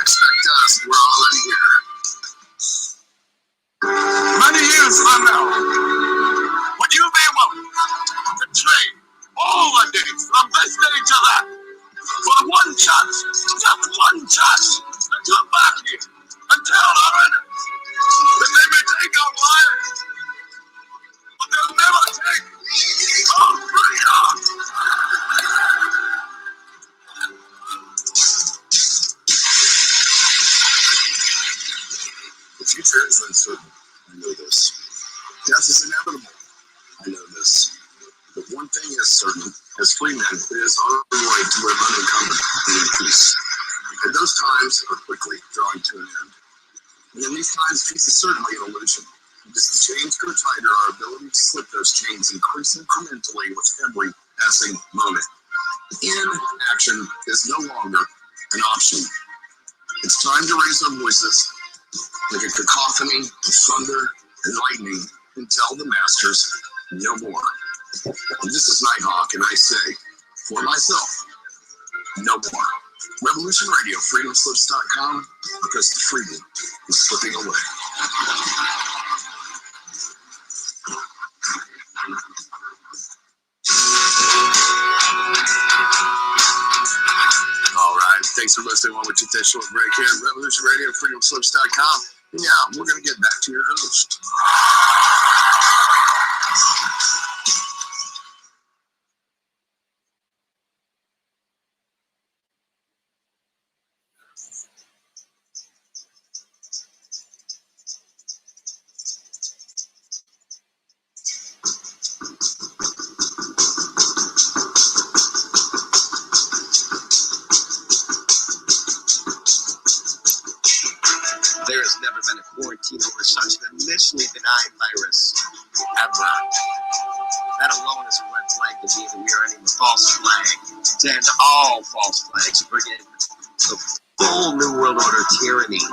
expect us. We're already here. Many years from now, would you be willing to trade all the days from this day to that for one chance, just one chance, to come back here and tell our enemies that they may take our lives, but they'll never take our freedom? The future is uncertain. I know this. Death is inevitable. I know this. But one thing is certain. As free men, it is our right to live unencumbered and in peace. And those times are quickly drawing to an end. And in these times, peace is certainly an illusion. As the chains grow tighter, our ability to slip those chains increases incrementally with every passing moment. Inaction is no longer an option. It's time to raise our voices like a cacophony of thunder and lightning and tell the masters no more. And this is Nighthawk, and I say, for myself, no more. Revoultion Radio, freedomslips.com, because the freedom is slipping away. All right, thanks for listening. While we took that short break here at Revoultion Radio, freedomslips.com. Yeah, we're going to get back to your host. There has never been a quarantine over such an initially benign virus, ever. That alone is a red flag to me that we are ending the false flag, to end all false flags, and bring in the full New World Order tyranny.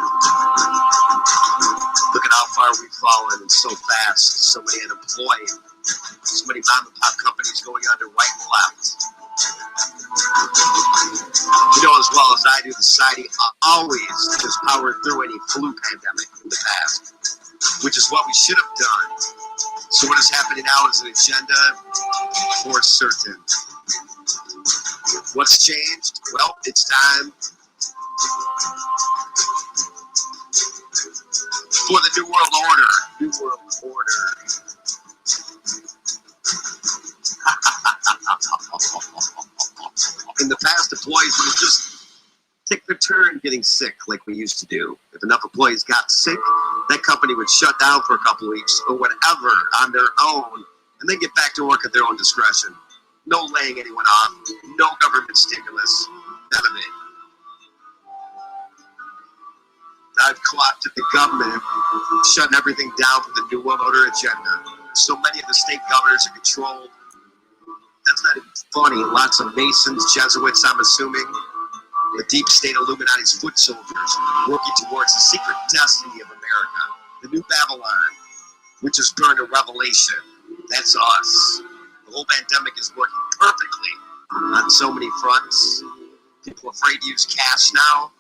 Look at how far we've fallen and so fast, so many unemployed, so many mom and pop companies going under right and left. You know as well as I do, the society always just powered through any flu pandemic in the past, which is what we should have done. So what is happening now is an agenda for certain. What's changed? Well, it's time for the New World Order. New World Order. In the past, employees would just take their turn getting sick like we used to do. If enough employees got sick, that company would shut down for a couple of weeks or whatever on their own and then get back to work at their own discretion. No laying anyone off, no government stimulus, none of it. I've co-opted the government, shutting everything down for the New World Order agenda. So many of the state governors are controlled. That's not even funny. Lots of Masons, Jesuits, I'm assuming. The deep state Illuminati's foot soldiers working towards the secret destiny of America. The new Babylon, which is burned a revelation. That's us. The whole pandemic is working perfectly on so many fronts. People afraid to use cash now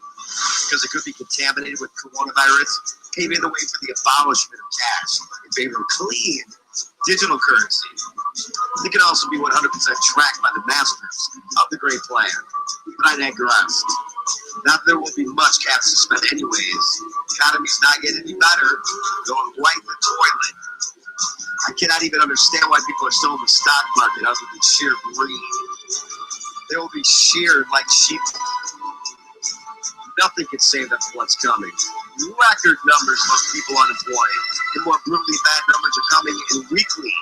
because it could be contaminated with coronavirus, paving the way for the abolishment of cash in favor of clean digital currency. It can also be 100% tracked by the masters of the great plan. But I digress. Not that there will be much cash to spend anyways. The economy's not getting any better. Going right in the toilet. I cannot even understand why people are still in the stock market other than sheer greed. They will be sheared like sheep. Nothing can save them from what's coming. Record numbers of people unemployed. And more brutally bad numbers are coming in weekly.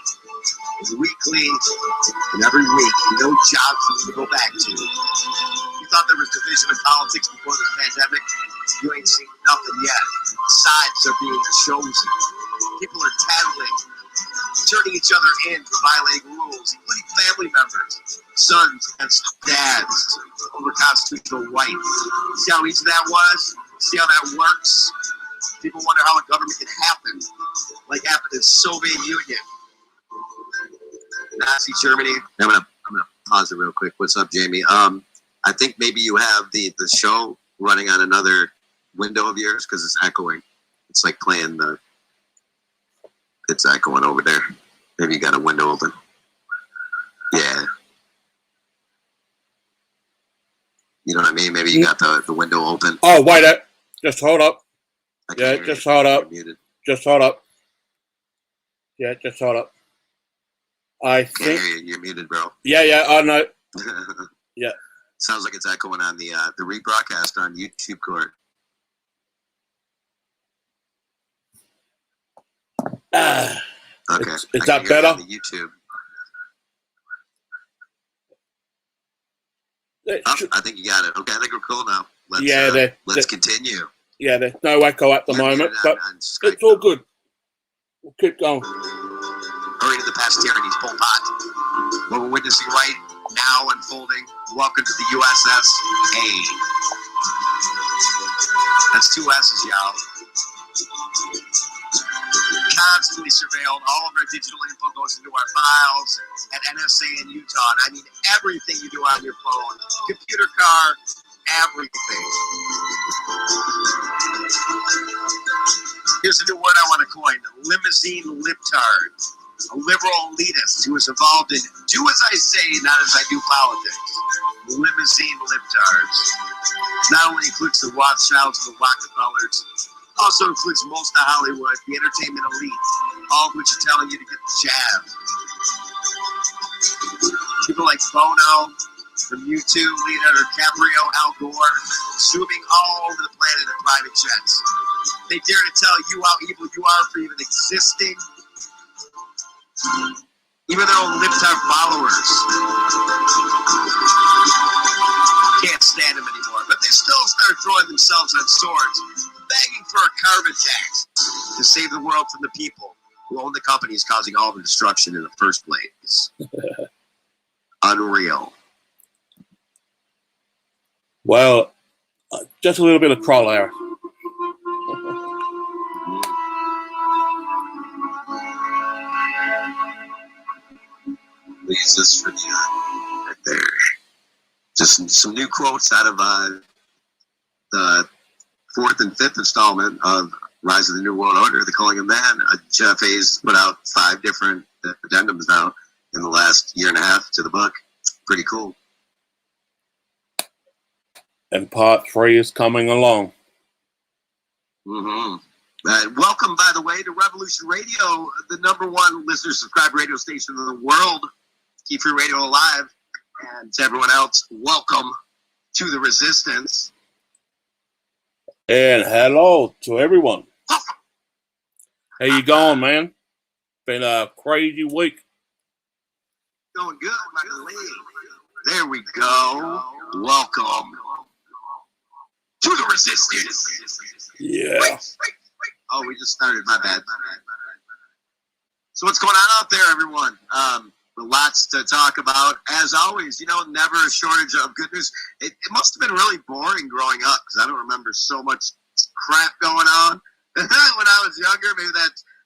And every week, no jobs to go back to. You thought there was division in politics before this pandemic? You ain't seen nothing yet. Sides are being chosen. People are tattling, turning each other in for violating rules, including family members, sons against dads, over constitutional rights. See how easy that was? See how that works? People wonder how a government can happen, like happened in Soviet Union, Nazi Germany. I'm gonna pause it real quick. What's up, Jamie? I think maybe you have the show running on another window of yours? Because it's echoing. It's like playing the... It's echoing over there. Maybe you got a window open. Yeah. You know what I mean? Maybe you got the window open. Oh, wait. Just hold up. Yeah, just hold up. Just hold up. Yeah, just hold up. I think... You're muted, bro. Yeah, I know. Yeah. Sounds like it's echoing on the rebroadcast on YouTube court. Okay. Is that better? YouTube. I think you got it. Okay, I think we're cool now. Let's continue. Yeah, there's no echo at the moment, but it's all good. We'll keep going. Hurry to the past tyranny's Pol Pot. What we're witnessing right now unfolding. Welcome to the USS A. That's 2 S's, y'all. Constantly surveilled. All of our digital info goes into our files at NSA in Utah. And I mean everything you do on your phone, computer, car, everything. Here's a new word I want to coin: limousine libtard. A liberal elitist who is involved in do as I say, not as I do politics. Limousine libtards. Not only includes the Rothschilds and the Rockefellers, also includes most of Hollywood, the entertainment elite, all of which are telling you to get the jab. People like Bono, from U2, Leonardo DiCaprio, Al Gore, zooming all over the planet in private jets. They dare to tell you how evil you are for even existing. Even their own libtard followers can't stand them anymore. But they still start throwing themselves on swords, begging for a carbon tax to save the world from the people who own the companies causing all the destruction in the first place. Unreal. Well, just a little bit of trial error. Use this for the right there. Just some new quotes out of the 4th and 5th installment of Rise of the New World Order. They're calling him that. Jeff Hayes put out 5 different addendums now in the last year and a half to the book. Pretty cool. And part 3 is coming along. Mm-hmm. Welcome, by the way, to Revoultion Radio, the #1 listener-subscribed radio station in the world. Keep your radio alive. And to everyone else, welcome to the Resistance. And hello to everyone. How you going, man? Been a crazy week. Going good, my lady. There we go. Welcome to the Resistance. Yeah. Wait. Oh, we just started. My bad. So what's going on out there, everyone? Lots to talk about. As always, never a shortage of good news. It must have been really boring growing up because I don't remember so much crap going on when I was younger. Maybe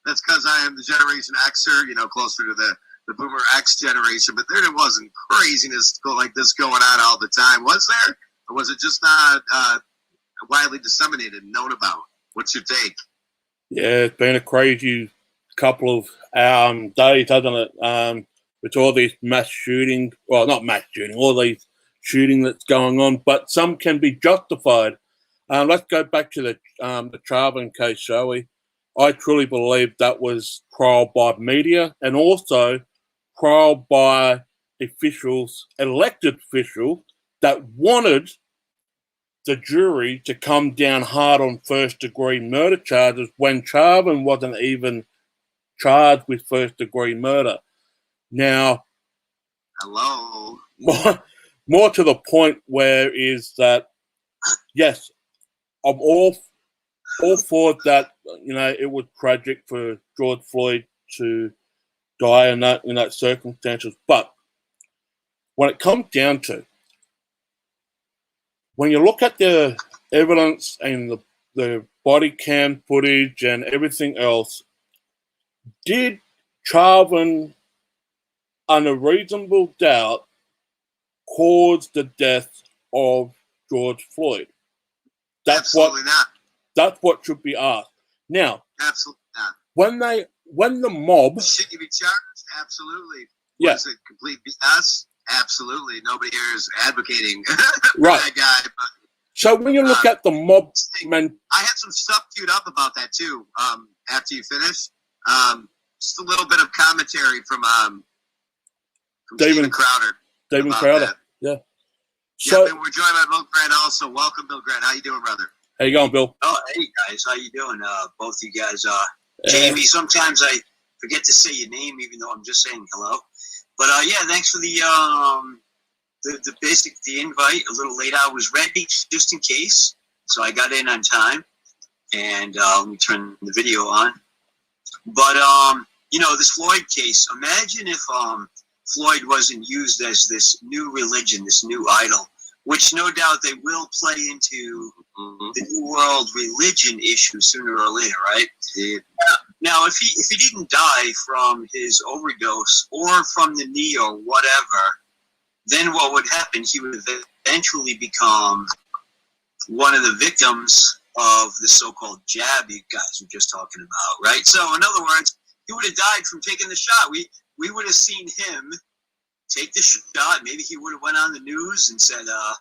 that's because I am the Generation Xer, closer to the Boomer X generation. But there wasn't craziness like this going on all the time. Was there? Or was it just not widely disseminated and known about? What's your take? Yeah, it's been a crazy couple of days, hasn't it? With all these mass shooting, well, not mass shooting, all these shooting that's going on, but some can be justified. Let's go back to the Charvin case, shall we? I truly believe that was trial by media and also trial by officials, elected officials, that wanted the jury to come down hard on first-degree murder charges when Charvin wasn't even charged with first-degree murder. Now, hello. More to the point where is that, yes, I'm all for that. It was tragic for George Floyd to die in that circumstances. But when it comes down to, when you look at the evidence and the body cam footage and everything else, did Charvin, under reasonable doubt, cause the death of George Floyd? Absolutely not. That's what should be asked. Now, Absolutely not. when the mob, Should you be charged? Absolutely. Yeah. Was it complete BS? Absolutely. Nobody here is advocating Right. for that guy. But so when you look at the mob, man, I had some stuff queued up about that too. After you finish, just a little bit of commentary from Steven Crowder. David about Crowder, that. yeah. So, And we're joined by Bill Grant also. Welcome, Bill Grant. How you doing, brother? how you going, Bill? Oh, hey guys, how you doing? Both you guys. Jamie, sometimes I forget to say your name, even though I'm just saying hello. But yeah, thanks for the invite. A little late. I was ready just in case, so I got in on time. And let me turn the video on. But this Floyd case. Imagine if Floyd wasn't used as this new religion, this new idol, which no doubt they will play into the New World religion issue sooner or later, right? Yeah. Now, if he didn't die from his overdose or from the knee or whatever, then what would happen? He would eventually become one of the victims of the so-called jab you guys were just talking about, right? So, in other words, he would have died from taking the shot. We would have seen him take the shot. Maybe he would have went on the news and said, "Oh,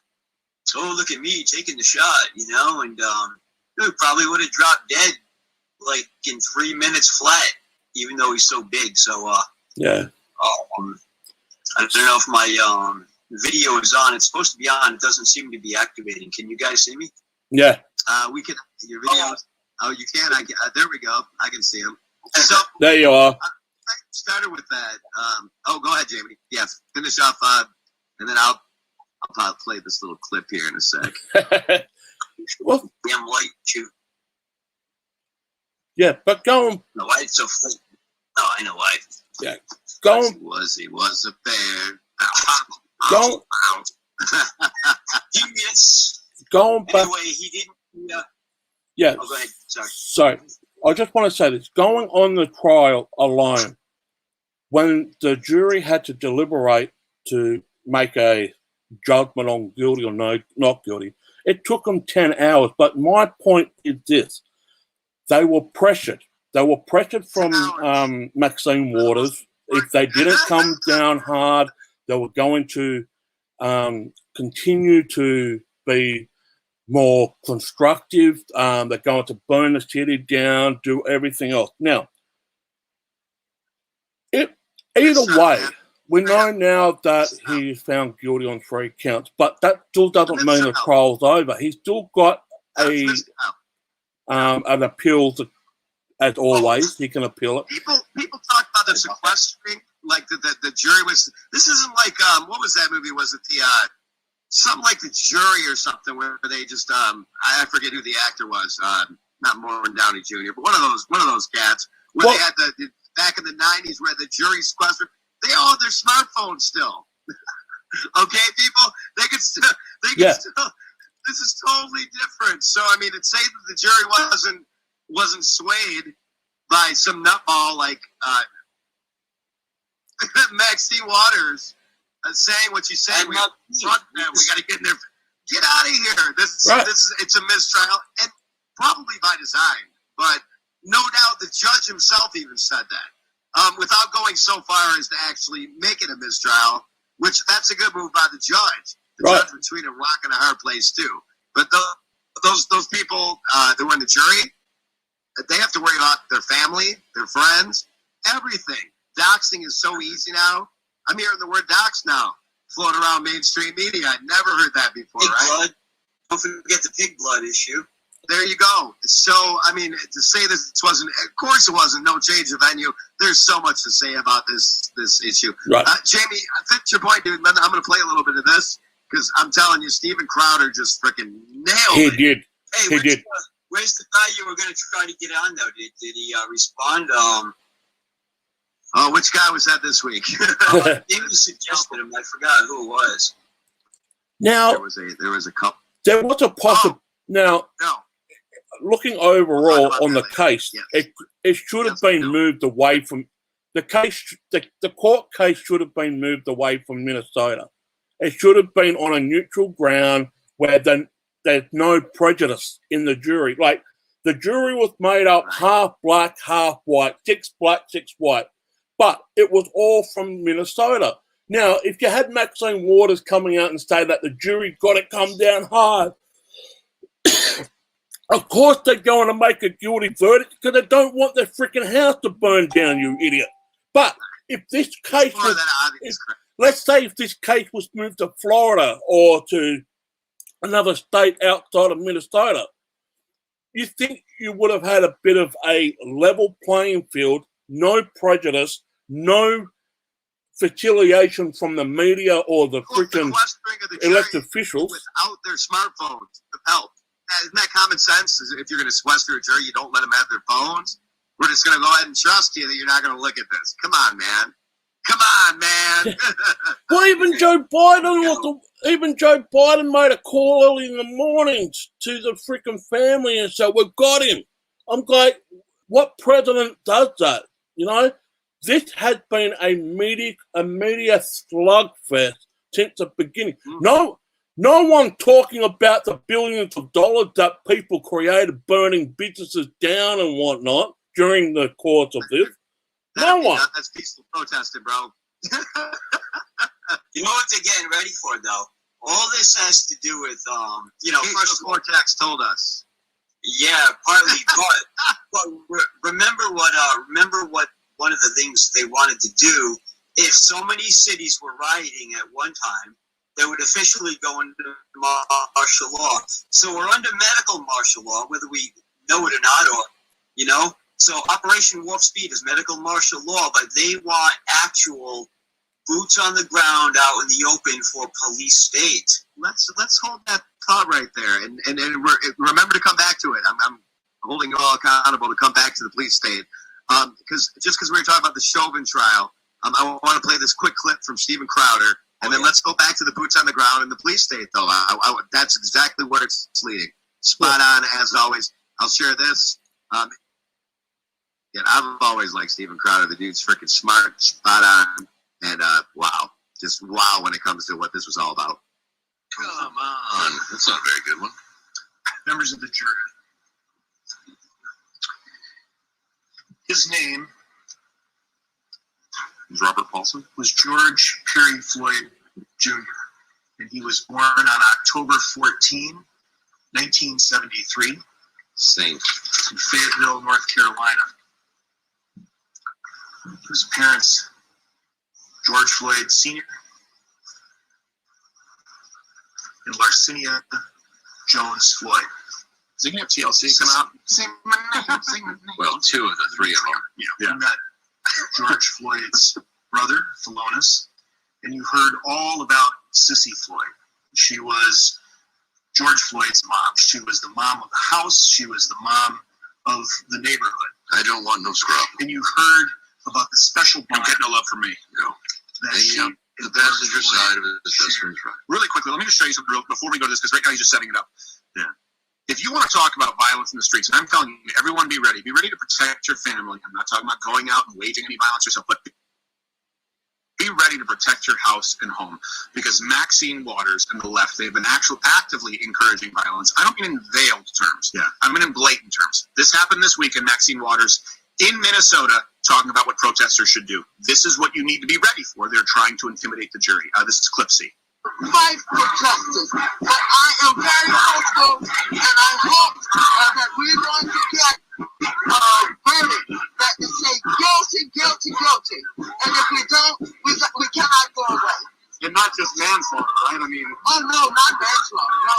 look at me taking the shot," and he probably would have dropped dead like in 3 minutes flat, even though he's so big. So, Yeah. I don't know if my video is on. It's supposed to be on. It doesn't seem to be activating. Can you guys see me? Yeah. We can your videos. Oh, you can. There we go. I can see him. So There you are. I started with that. Go ahead, Jamie. Yes, finish off, and then I'll probably play this little clip here in a sec. Well, Damn light, shoot. yeah, but going, No, why it's so flat? Oh, I know why. going, He was a bear. Go- Genius. going back. Anyway, he didn't. Yeah. Oh, go ahead. Sorry. So, I just want to say this. Going on the trial alone, when the jury had to deliberate to make a judgment on guilty or not guilty, it took them 10 hours. But my point is this. They were pressured. They were pressured from Maxine Waters. If they didn't come down hard, they were going to continue to be more constructive. They're going to burn the city down, do everything else. Now, either way, we know now that he's found guilty on 3 counts, but that still doesn't mean the trial's over. He's still got an appeal to, as always. He can appeal it. People talk about the sequestering, like the jury was. This isn't like what was that movie? Was it the something like The Jury or something where they just I forget who the actor was. Not Morgan Downey Jr., but one of those cats where they had the back in the 90s where the jury sequestered. They all had their smartphones still. Okay, people, they can still. This is totally different. So I mean, to say that the jury wasn't swayed by some nutball like Maxine Waters saying what she said. We got to get in there. Get out of here. This is it's a mistrial, and probably by design. But no doubt the judge himself even said that, without going so far as to actually make it a mistrial. Which that's a good move by the judge. The judge between a rock and a hard place too. But those people that were in the jury, they have to worry about their family, their friends, everything. Doxing is so easy now. I'm hearing the word dox now floating around mainstream media. I'd never heard that before, Pig right? blood. Don't forget the pig blood issue. There you go. So, I mean, to say this wasn't, of course it wasn't, no change of venue. There's so much to say about this issue. Right. Jamie, I think your point, dude. I'm going to play a little bit of this because I'm telling you, Steven Crowder just freaking nailed it. He did. Hey, where's the guy you were going to try to get on, though? Did he respond? Oh, which guy was that this week? Even suggested him. I forgot who it was. Now, there was a couple. there was a possible. Now, No. looking overall on the case, Yes. it should have been moved away from the case. The court case should have been moved away from Minnesota. It should have been on a neutral ground where there's no prejudice in the jury. Like The jury was made up half black, half white, 6 black, 6 white. But it was all from Minnesota. Now, if you had Maxine Waters coming out and say that the jury got to come down hard, of course they're going to make a guilty verdict because they don't want their freaking house to burn down, you idiot. But if this case was, let's say if this case was moved to Florida or to another state outside of Minnesota, you think you would have had a bit of a level playing field, no prejudice, no affiliation from the media or the freaking elected officials. Without their smartphones to help. Isn't that common sense? If you're going to sequester a jury, you don't let them have their phones. We're just going to go ahead and trust you that you're not going to look at this. Come on, man. Come on, man. Well, even Joe Biden made a call early in the morning to the freaking family and said, "We've got him." I'm like, what president does that? You know, this has been a media slugfest since the beginning. No one talking about the billions of dollars that people created burning businesses down and whatnot during the course of this. No one. That's peaceful protesting, bro. You know what they're getting ready for, though? All this has to do with, first Cortex told us. Yeah, partly, but remember what one of the things they wanted to do. If so many cities were rioting at one time, they would officially go into martial law. So we're under medical martial law, whether we know it or not, or So Operation Warp Speed is medical martial law, but they want actual boots on the ground out in the open for police state. Let's hold that thought right there, and remember to come back to it. I'm holding you all accountable to come back to the police state, because we were talking about the Chauvin trial, I want to play this quick clip from Steven Crowder, and then let's go back to the boots on the ground in the police state. Though that's exactly where it's leading. Spot on as always. I'll share this. Yeah, I've always liked Steven Crowder. The dude's freaking smart, spot on, and just wow when it comes to what this was all about. Come on, that's not a very good one. Members of the jury. His name Is Robert Paulson? was George Perry Floyd Jr., and he was born on October 14, 1973, Same. in Fayetteville, North Carolina. His parents, George Floyd Sr. and Larcinia Jones Floyd. Is he going to have TLC come out? Same name. Well, 2 of the 3 of them. Yeah. You met George Floyd's brother, Philonis, and you heard all about Sissy Floyd. She was George Floyd's mom. She was the mom of the house. She was the mom of the neighborhood. I don't want no scrub. And you heard about the special bond. Don't get no love from me. No. That she The passenger side of it is best friend's right. Really quickly, let me just show you something before we go to this, because right now he's just setting it up. Yeah. If you want to talk about violence in the streets, and I'm telling you, everyone be ready. Be ready to protect your family. I'm not talking about going out and waging any violence yourself, but be ready to protect your house and home, because Maxine Waters and the left, they've been actively encouraging violence. I don't mean in veiled terms. Yeah. I mean in blatant terms. This happened this week, and Maxine Waters in Minnesota talking about what protesters should do. This is what you need to be ready for. They're trying to intimidate the jury. This is clip C. Fight for justice, but I am very hopeful, and I hope that we're going to get a verdict that will say guilty, guilty, guilty. And if we don't, we cannot go away. And not just manslaughter, right? I mean, oh no, not manslaughter. No.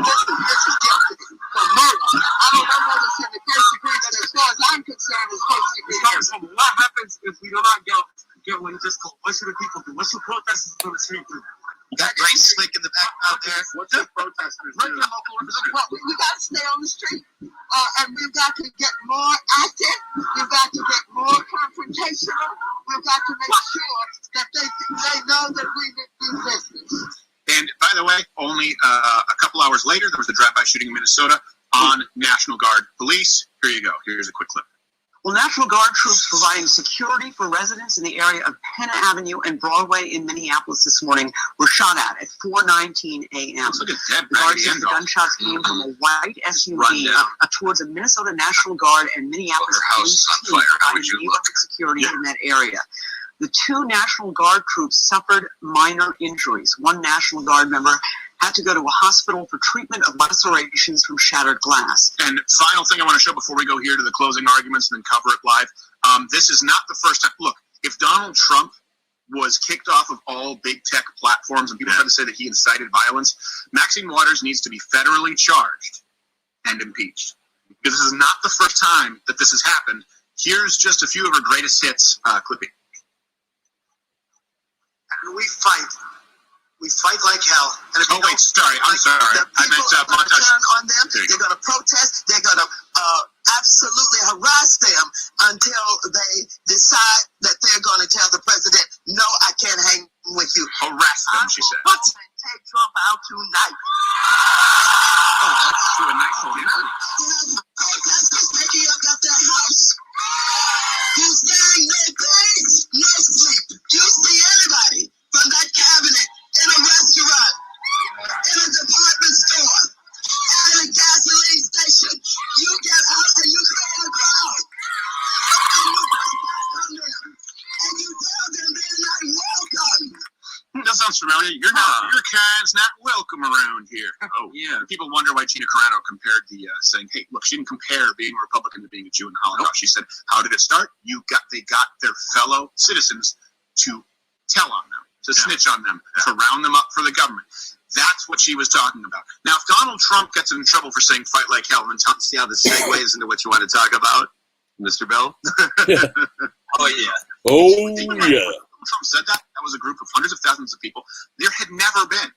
This is guilty. So murder. I don't know whether it's in the first degree, but as far as I'm concerned, it's first degree. So what happens if we do not get one just go? What should the people do? What should protesters on the street do? That great slick in the background there. What should protesters do? Well, we got to stay on the street, and we've got to get more active. We've got to get more confrontational. We've got to make sure that they know that we do business. And by the way, only a couple hours later, there was the drive-by shooting in Minnesota on National Guard police. Here you go. Here's a quick clip. Well, National Guard troops providing security for residents in the area of Penn Avenue and Broadway in Minneapolis this morning were shot at 4:19 a.m. Look at that. The guard said the gunshots came from a white SUV towards the Minnesota National Guard and Minneapolis Her house is on fire. How would you look? Security in that area. The 2 National Guard troops suffered minor injuries. One National Guard member had to go to a hospital for treatment of lacerations from shattered glass. And final thing I want to show before we go here to the closing arguments and then cover it live. This is not the first time. Look, if Donald Trump was kicked off of all big tech platforms and people try to say that he incited violence, Maxine Waters needs to be federally charged and impeached. Because this is not the first time that this has happened. Here's just a few of her greatest hits clipping. And we fight. We fight like hell. And if Oh, wait, sorry. I'm sorry. I meant turn montage. on them. They're going to protest. They're going to absolutely harass them until they decide that they're going to tell the president, no, I can't hang with you. Harass them, she said. What? Take Trump out tonight. Oh, that's true. A nice dinner. That's just making up at that house. You saying no place, no sleep. Do you see anybody from that cabinet in a restaurant, in a department store, at a gasoline station? You get out and you create a crowd. And you push back on them. And you tell them they're not welcome. That sounds familiar. You're not. Your kind's not welcome around here. Oh, yeah. People wonder why Gina Carano compared the saying, "Hey, look, she didn't compare being a Republican to being a Jew in the Holocaust." She said, "How did it start? They got their fellow citizens to tell on them, to snitch on them, to round them up for the government." That's what she was talking about. Now, if Donald Trump gets in trouble for saying "fight like hell," and see how this segues into what you want to talk about, Mr. Bill? Oh, yeah. Oh, yeah. Trump said that was a group of hundreds of thousands of people. There had never been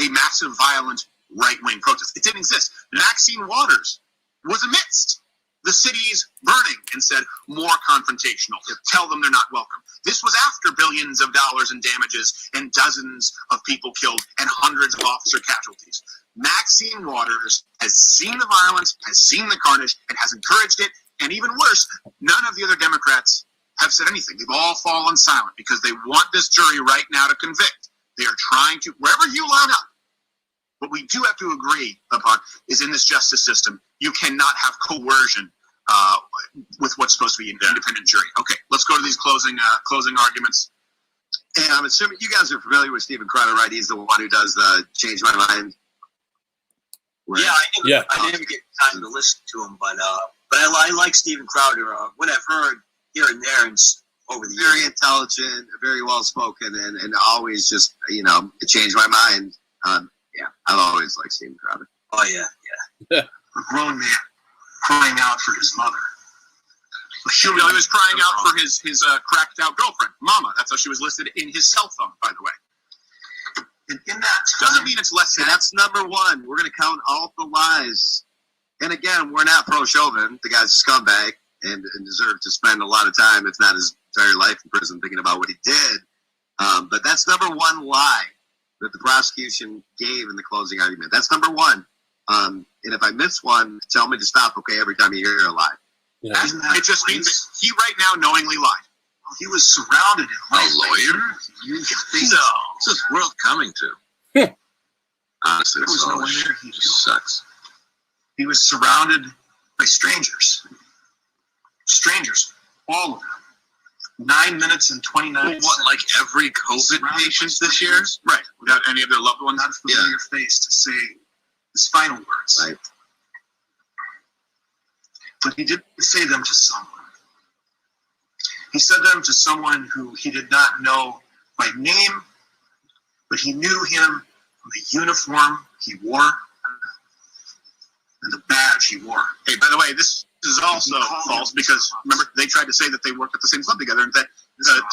a massive, violent right-wing protest. It didn't exist. Maxine Waters was amidst the cities burning and said, more confrontational. Tell them they're not welcome. This was after billions of dollars in damages and dozens of people killed and hundreds of officer casualties. Maxine Waters has seen the violence, has seen the carnage, and has encouraged it. And even worse, none of the other Democrats have said anything. They've all fallen silent because they want this jury right now to convict. They are trying to, wherever you line up, what we do have to agree upon is in this justice system, you cannot have coercion with what's supposed to be an independent jury. Okay, let's go to these closing arguments. And I'm assuming you guys are familiar with Steven Crowder, right? He's the one who does the Change My Mind. I didn't get time to listen to him, but I like Steven Crowder. What I've heard here and there and over the years. Very intelligent, very well spoken, and always just, to change my mind. I've always liked Steven Crowder. Oh, yeah. A grown man crying out for his mother. He was crying out for his cracked out girlfriend, Mama. That's how she was listed in his cell phone, by the way. In that doesn't mean it's less than. That's number one. We're going to count all the lies. And again, we're not pro Chauvin. The guy's a scumbag and deserved to spend a lot of time, if not his entire life in prison, thinking about what he did. But that's number one lie that the prosecution gave in the closing argument. That's number one. And if I miss one, tell me to stop, okay, every time you hear a lie. Yeah. It just means that he right now knowingly lied. He was surrounded in A lawyer? This is world coming to. Honestly, There was no one there. He just sucks. He was surrounded by strangers. Strangers, all of them. 9 minutes and 29 seconds. What, like every COVID patient this year? Right, without any of their loved ones? Not a familiar face to say his final words. Right. But he did say them to someone. He said them to someone who he did not know by name, but he knew him from the uniform he wore and the badge he wore. Hey, by the way, this is also false because, remember, they tried to say that they worked at the same club together and that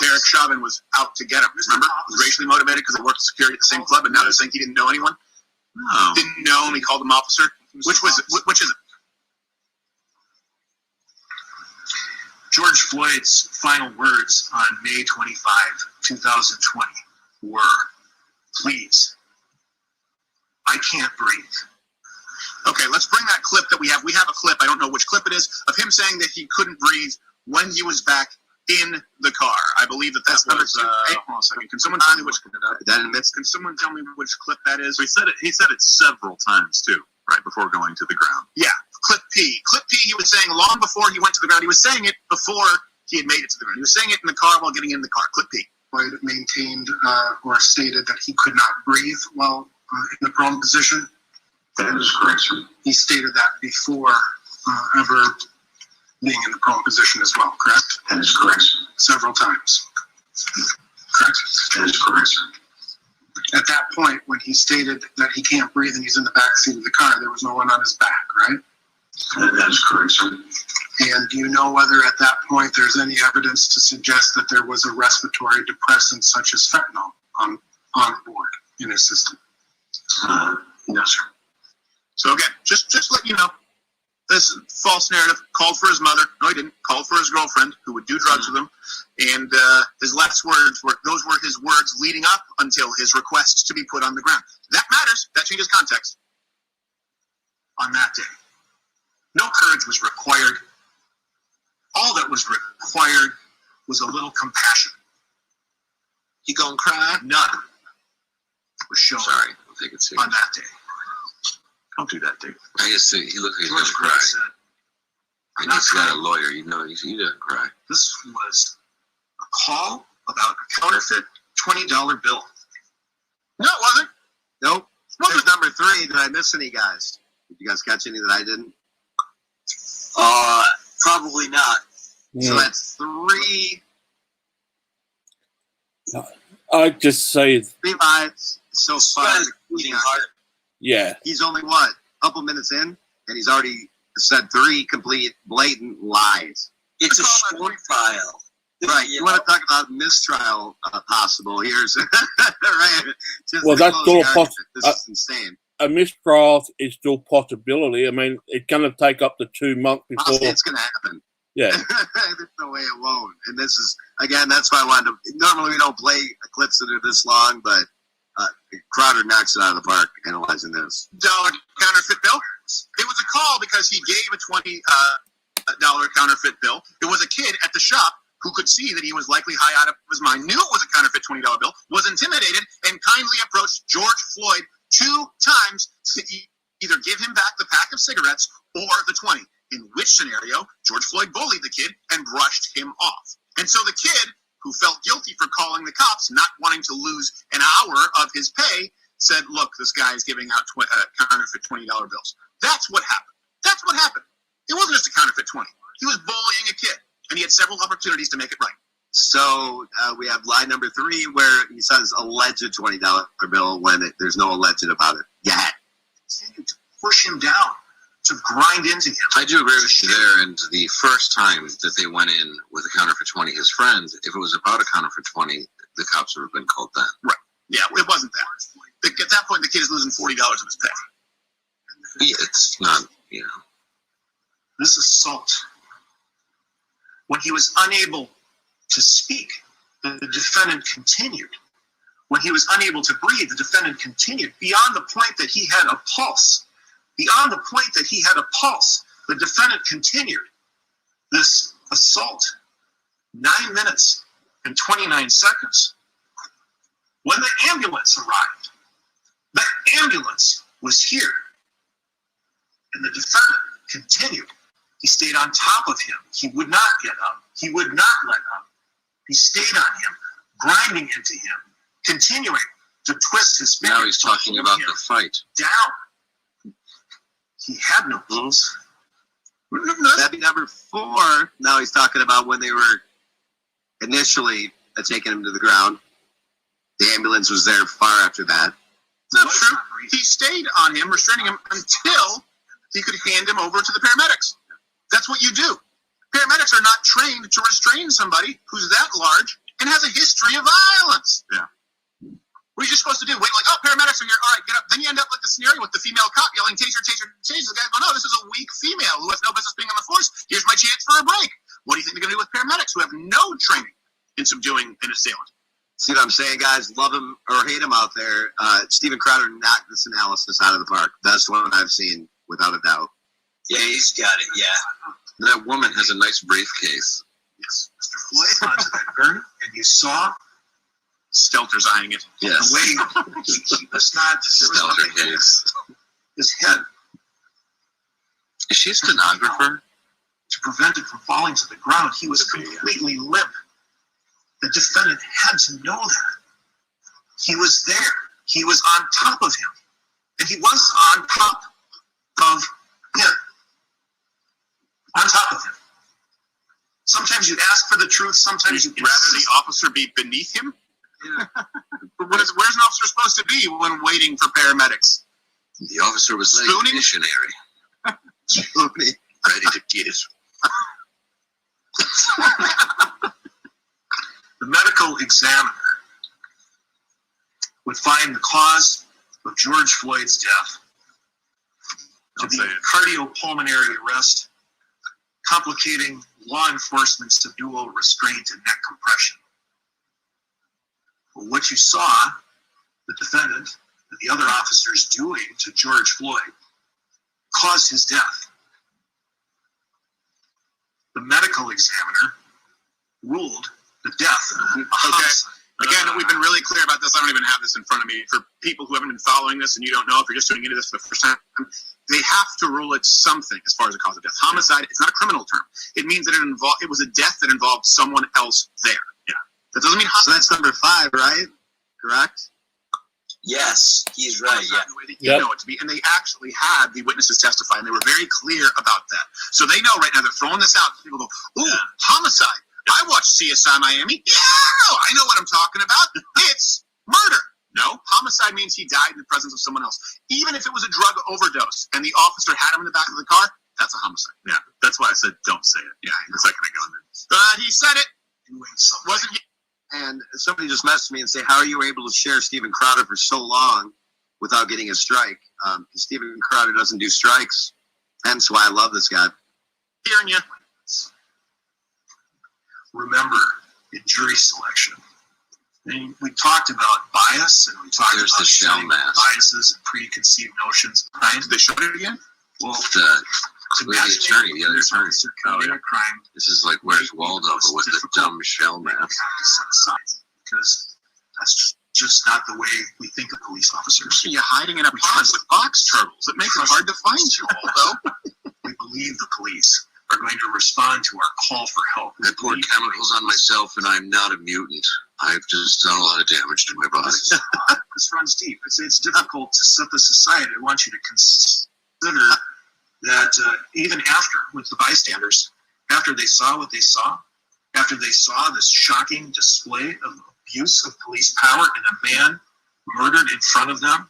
Derek Chauvin was out to get him. Remember? He was racially motivated because they worked security at the same club, and now they're saying he didn't know anyone? No. Didn't know him, he called him officer? Which is it? George Floyd's final words on May 25, 2020 were, "Please, I can't breathe." Okay, let's bring that clip that we have. We have a clip, I don't know which clip it is, of him him saying that he couldn't breathe when he was back in the car. I believe that was. Hold on a second. Can someone tell me which? Can someone tell me which clip that is? He said it several times too, right before going to the ground. Yeah, clip P. Clip P. He was saying long before he went to the ground. He was saying it before he had made it to the ground. He was saying it in the car while getting in the car. Clip P. Floyd maintained or stated that he could not breathe while in the prone position. That is correct, sir. He stated that before ever being in the prone position as well, correct? That is correct, sir. Several times. Correct? That is correct, sir. At that point, when he stated that he can't breathe and he's in the back seat of the car, there was no one on his back, right? That is correct, sir. And do you know whether at that point there's any evidence to suggest that there was a respiratory depressant such as fentanyl on board in his system? No, sir. So again, just let you know, this false narrative. Called for his mother. No, he didn't. Called for his girlfriend, who would do drugs with him. And his last words were, those were his words leading up until his request to be put on the ground. That matters. That changes context. On that day, no courage was required. All that was required was a little compassion. You gonna cry? None was shown Sorry, I'll take it serious. on that day. Don't do that, Dave. I just say he looks like he's George gonna cry. Floyd said, And he's got a lawyer. You know, he doesn't cry. this was a call about a counterfeit $20 bill. No, it wasn't. Nope. There's number 3. Did I miss any guys? Did you guys catch any that I didn't? Probably not. So that's 3. I'd just say, 3 lives so far. Bleeding heart. yeah. He's only a couple minutes in, and he's already said 3 complete blatant lies. It's a short trial. Right. You want to talk about mistrial possible? Here's right. Just Well, that's still a This is insane. A mistrial is still possibility. I mean, it's going to take up to 2 months I'll say before. it's going to happen. Yeah. There's no way it won't. And this is, again, that's why I wanted to. Normally we don't play clips that are this long, but Crowder knocks it out of the park analyzing this. $20 counterfeit bill. It was a call because he gave a $20 counterfeit bill. It was a kid at the shop who could see that he was likely high out of his mind, knew it was a counterfeit $20 bill, was intimidated, and kindly approached George Floyd 2 times to either give him back the pack of cigarettes or the 20. In which scenario, George Floyd bullied the kid and brushed him off. And so the kid, who felt guilty for calling the cops, not wanting to lose an hour of his pay, said, look, this guy is giving out counterfeit $20 bills. That's what happened. That's what happened. It wasn't just a counterfeit 20. He was bullying a kid, and he had several opportunities to make it right. So we have line number 3 where he says alleged $20 bill when there's no alleged about it yet. Continue to push him down, to grind into him. I do agree with you there. And the first time that they went in with a counterfeit 20, his friends, if it was about a counterfeit 20, the cops would have been called then. Right. Yeah, it wasn't that. At that point, the kid is losing $40 of his pay. Yeah, it's not, This assault, when he was unable to speak, the defendant continued. When he was unable to breathe, the defendant continued beyond the point that he had a pulse. Beyond the point that he had a pulse, the defendant continued this assault. 9 minutes and 29 seconds. When the ambulance arrived, the ambulance was here. And the defendant continued. He stayed on top of him. He would not get up. He would not let up. He stayed on him, grinding into him, continuing to twist his fingers. Now he's talking about the fight. Down. He had no pulse. That'd be number 4. Now he's talking about when they were initially taking him to the ground. The ambulance was there far after that. That's not true. He stayed on him, restraining him until he could hand him over to the paramedics. That's what you do. Paramedics are not trained to restrain somebody who's that large and has a history of violence. Yeah. What are you supposed to do? Wait, like, oh, paramedics are here. All right, get up. Then you end up like the scenario with the female cop yelling, taser, taser, taser. The guy's going, oh, this is a weak female who has no business being on the force. Here's my chance for a break. What do you think they're going to do with paramedics who have no training in subduing an assailant? See what I'm saying, guys? Love him or hate him out there. Steven Crowder knocked this analysis out of the park. Best one I've seen, without a doubt. Yeah, he's got it, yeah. That woman has a nice briefcase. Yes, Mr. Floyd onto that gurney, and you saw Stelter's eyeing it. Yes. the way he was not. There was Stelter nothing in case. his head Is she a stenographer? to prevent it from falling to the ground. He was completely limp. The defendant had to know that. He was there. He was on top of him. And he was on top of him. On top of him. Sometimes you ask for the truth, sometimes You'd rather the officer be beneath him? Yeah. Where's an officer supposed to be when waiting for paramedics? The officer was like Spooning? a missionary. Spooning. Ready to get it. The medical examiner would find the cause of George Floyd's death to be cardiopulmonary arrest, complicating law enforcement's subdual, restraint, and neck compression. But what you saw the defendant and the other officers doing to George Floyd caused his death. The medical examiner ruled the death a homicide. Again, we've been really clear about this. I don't even have this in front of me. For people who haven't been following this and you don't know, if you're just tuning into this for the first time, they have to rule it something as far as the cause of death. Homicide, it's not a criminal term. It means that it was a death that involved someone else there. Yeah. That doesn't mean homicide. So that's number 5, right? Correct? Yes, he's right. Yeah. The way that you know it to be. And they actually had the witnesses testify, and they were very clear about that. So they know right now, they're throwing this out. People go, ooh, homicide. I watched CSI Miami. Yeah, I know what I'm talking about. It's murder. No, homicide means he died in the presence of someone else. Even if it was a drug overdose and the officer had him in the back of the car, that's a homicide. Yeah, that's why I said don't say it. Yeah, It's not going to go in there. but he said it. Wasn't he? And somebody just messaged me and say, how are you able to share Steven Crowder for so long without getting a strike? Steven Crowder doesn't do strikes. Hence why I love this guy. Hearing you. Remember, in jury selection, and we talked about bias, and we talked There's about the shell showing mask. biases and preconceived notions behind Did they show it again? Well, The attorney, the other attorney. Committing a crime This is like Where's Waldo, but with the dumb shell that we have mask. to set aside, because that's just not the way we think of police officers. You're hiding in a pond with box turtles. It makes it hard to find you, Waldo. We believe the police are going to respond to our call for help. I poured chemicals on myself, and I'm not a mutant. I've just done a lot of damage to my body. This runs deep. It's difficult to set this aside. I want you to consider that even after, with the bystanders, after they saw what they saw, after they saw this shocking display of abuse of police power and a man murdered in front of them,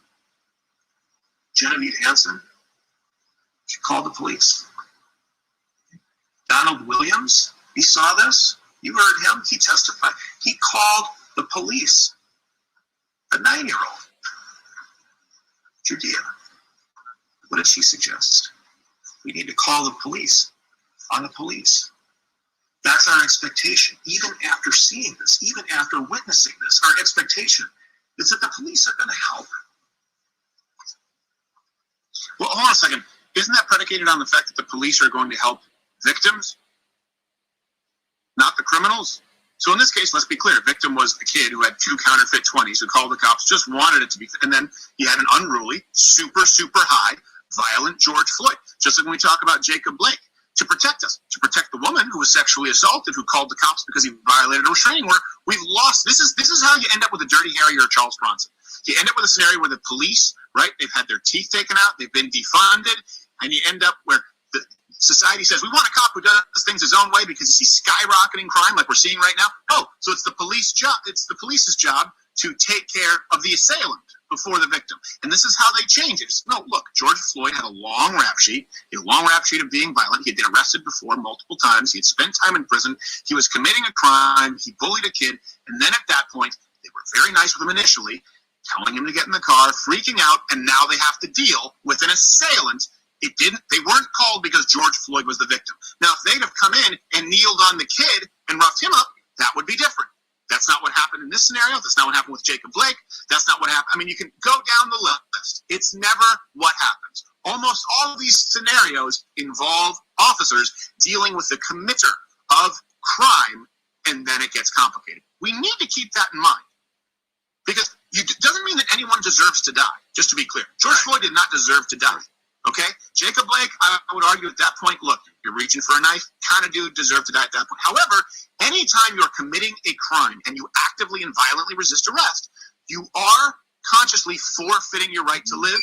Genevieve Hansen, she called the police. Donald Williams, he saw this. You heard him. He testified. He called the police. A 9-year-old. Judea. What did she suggest? We need to call the police on the police. That's our expectation. Even after seeing this, even after witnessing this, our expectation is that the police are going to help. Well, hold on a second. Isn't that predicated on the fact that the police are going to help victims, not the criminals? So in this case, let's be clear. Victim was a kid who had 2 counterfeit 20s who called the cops, just wanted it to be, and then he had an unruly, super high, violent George Floyd. Just like when we talk about Jacob Blake, to protect us, to protect the woman who was sexually assaulted, who called the cops because he violated a restraining order. We've lost. This is how you end up with a Dirty Harry or a Charles Bronson. You end up with a scenario where the police, right? They've had their teeth taken out, they've been defunded, and you end up where the society says, we want a cop who does things his own way because you see skyrocketing crime like we're seeing right now. Oh, so it's the police job. It's the police's job to take care of the assailant before the victim. And this is how they change it. No, look, George Floyd had a long rap sheet. He had a long rap sheet of being violent. He had been arrested before multiple times. He had spent time in prison. He was committing a crime. He bullied a kid. And then at that point, they were very nice with him initially, telling him to get in the car, freaking out, and now they have to deal with an assailant. They weren't called because George Floyd was the victim. Now, if they'd have come in and kneeled on the kid and roughed him up, that would be different. That's not what happened in this scenario. That's not what happened with Jacob Blake. That's not what happened. I mean, you can go down the list. It's never what happens. Almost all of these scenarios involve officers dealing with the committer of crime, and then it gets complicated. We need to keep that in mind, because it doesn't mean that anyone deserves to die, just to be clear. George Floyd did not deserve to die, okay? Jacob Blake, I would argue at that point, look, you're reaching for a knife, kind of do deserve to die at that point. However, anytime you're committing a crime and you actively and violently resist arrest, you are consciously forfeiting your right to live,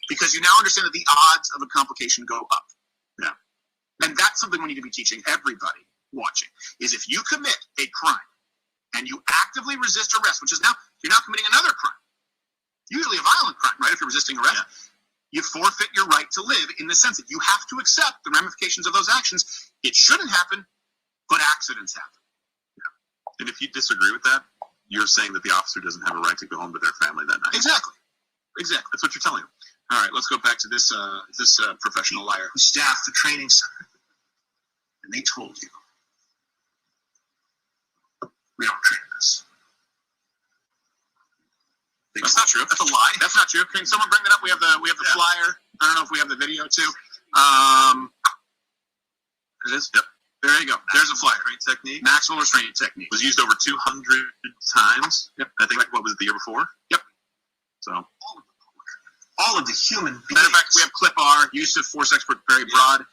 because you now understand that the odds of a complication go up. Yeah. And that's something we need to be teaching everybody watching, is if you commit a crime and you actively resist arrest, which is now, you're now committing another crime, usually a violent crime, right? If you're resisting arrest, you forfeit your right to live, in the sense that you have to accept the ramifications of those actions. It shouldn't happen, but accidents happen. Yeah. And if you disagree with that, you're saying that the officer doesn't have a right to go home to their family that night. Exactly. That's what you're telling them. All right, let's go back to this professional liar who staffed the training center, and they told you, we don't train this. That's not true. That's a lie. That's not true. Can someone bring that up? We have the flyer. I don't know if we have the video too. It is. Yep. There you go. There's a flyer. Restraint technique. Maximal restraint technique Was used over 200 times. Yep. I think, what was it, the year before? Yep. So. All of the human beings. Matter of fact, we have Clip R, use of force expert Barry Broad,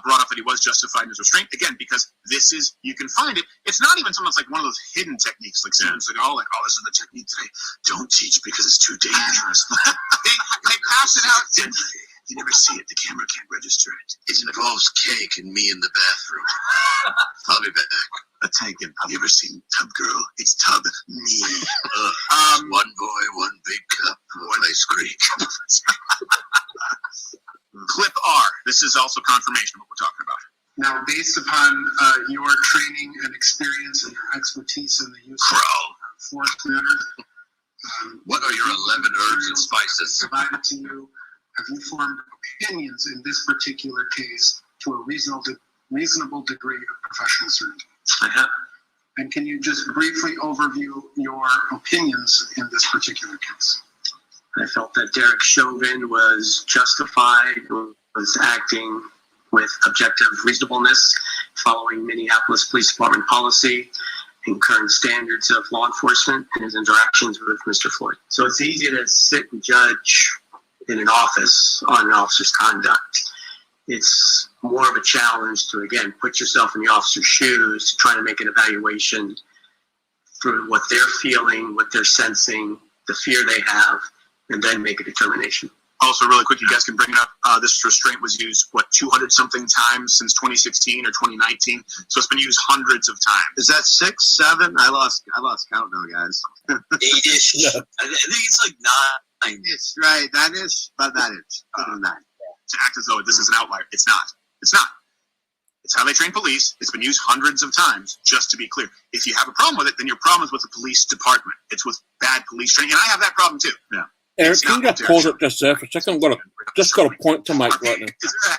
brought up that he was justified in his restraint. Again, because this is, you can find it. It's not even something that's like one of those hidden techniques, like students like, oh, this is the technique that I don't teach because it's too dangerous. they pass it out. You never see it. The camera can't register it. It involves cake and me in the bathroom. I'll be back. A tank and have you ever seen Tub Girl? It's Tub Me. One boy, one big cup, one ice cream. Clip R. This is also confirmation of what we're talking about. Now, based upon your training and experience and your expertise in the use of force matters, what are your 11 herbs and spices provided to you? Have you formed opinions in this particular case to a reasonable degree of professional certainty? I have. And can you just briefly overview your opinions in this particular case? I felt that Derek Chauvin was justified, was acting with objective reasonableness, following Minneapolis Police Department policy and current standards of law enforcement in his interactions with Mr. Floyd. So it's easy to sit and judge in an office on an officer's conduct. It's more of a challenge to, again, put yourself in the officer's shoes, to try to make an evaluation for what they're feeling, what they're sensing, the fear they have, and then make a determination. Also, really quick, you guys can bring it up. This restraint was used, 200-something times since 2016 or 2019. So it's been used hundreds of times. Is that 6, 7? I lost count now, guys. 8-ish. Yeah. I think it's like 9. It's right. That is about 9 inch. 9. To act as though this is an outlier. It's not. It's not. It's how they train police. It's been used hundreds of times, just to be clear. If you have a problem with it, then your problem is with the police department. It's with bad police training. And I have that problem too. Yeah. Eric, can you just pause it just there for a second? I've got a point to make right now.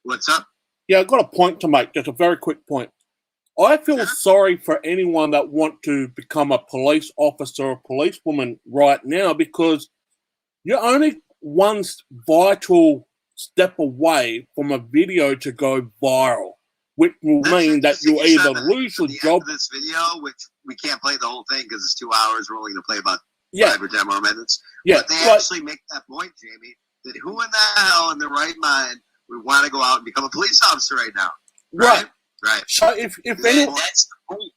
What's up? Yeah, I've got a point to make, just a very quick point. I feel sorry for anyone that want to become a police officer or policewoman right now, because you're only one vital step away from a video to go viral, which will mean that you'll either lose your job. This video, which we can't play the whole thing because it's 2 hours, we're only going to play about 5 or 10 more minutes. Yeah, but they actually make that point, Jamie, that who in the hell in their right mind would want to go out and become a police officer right now? Right. So if anyone, that's the point.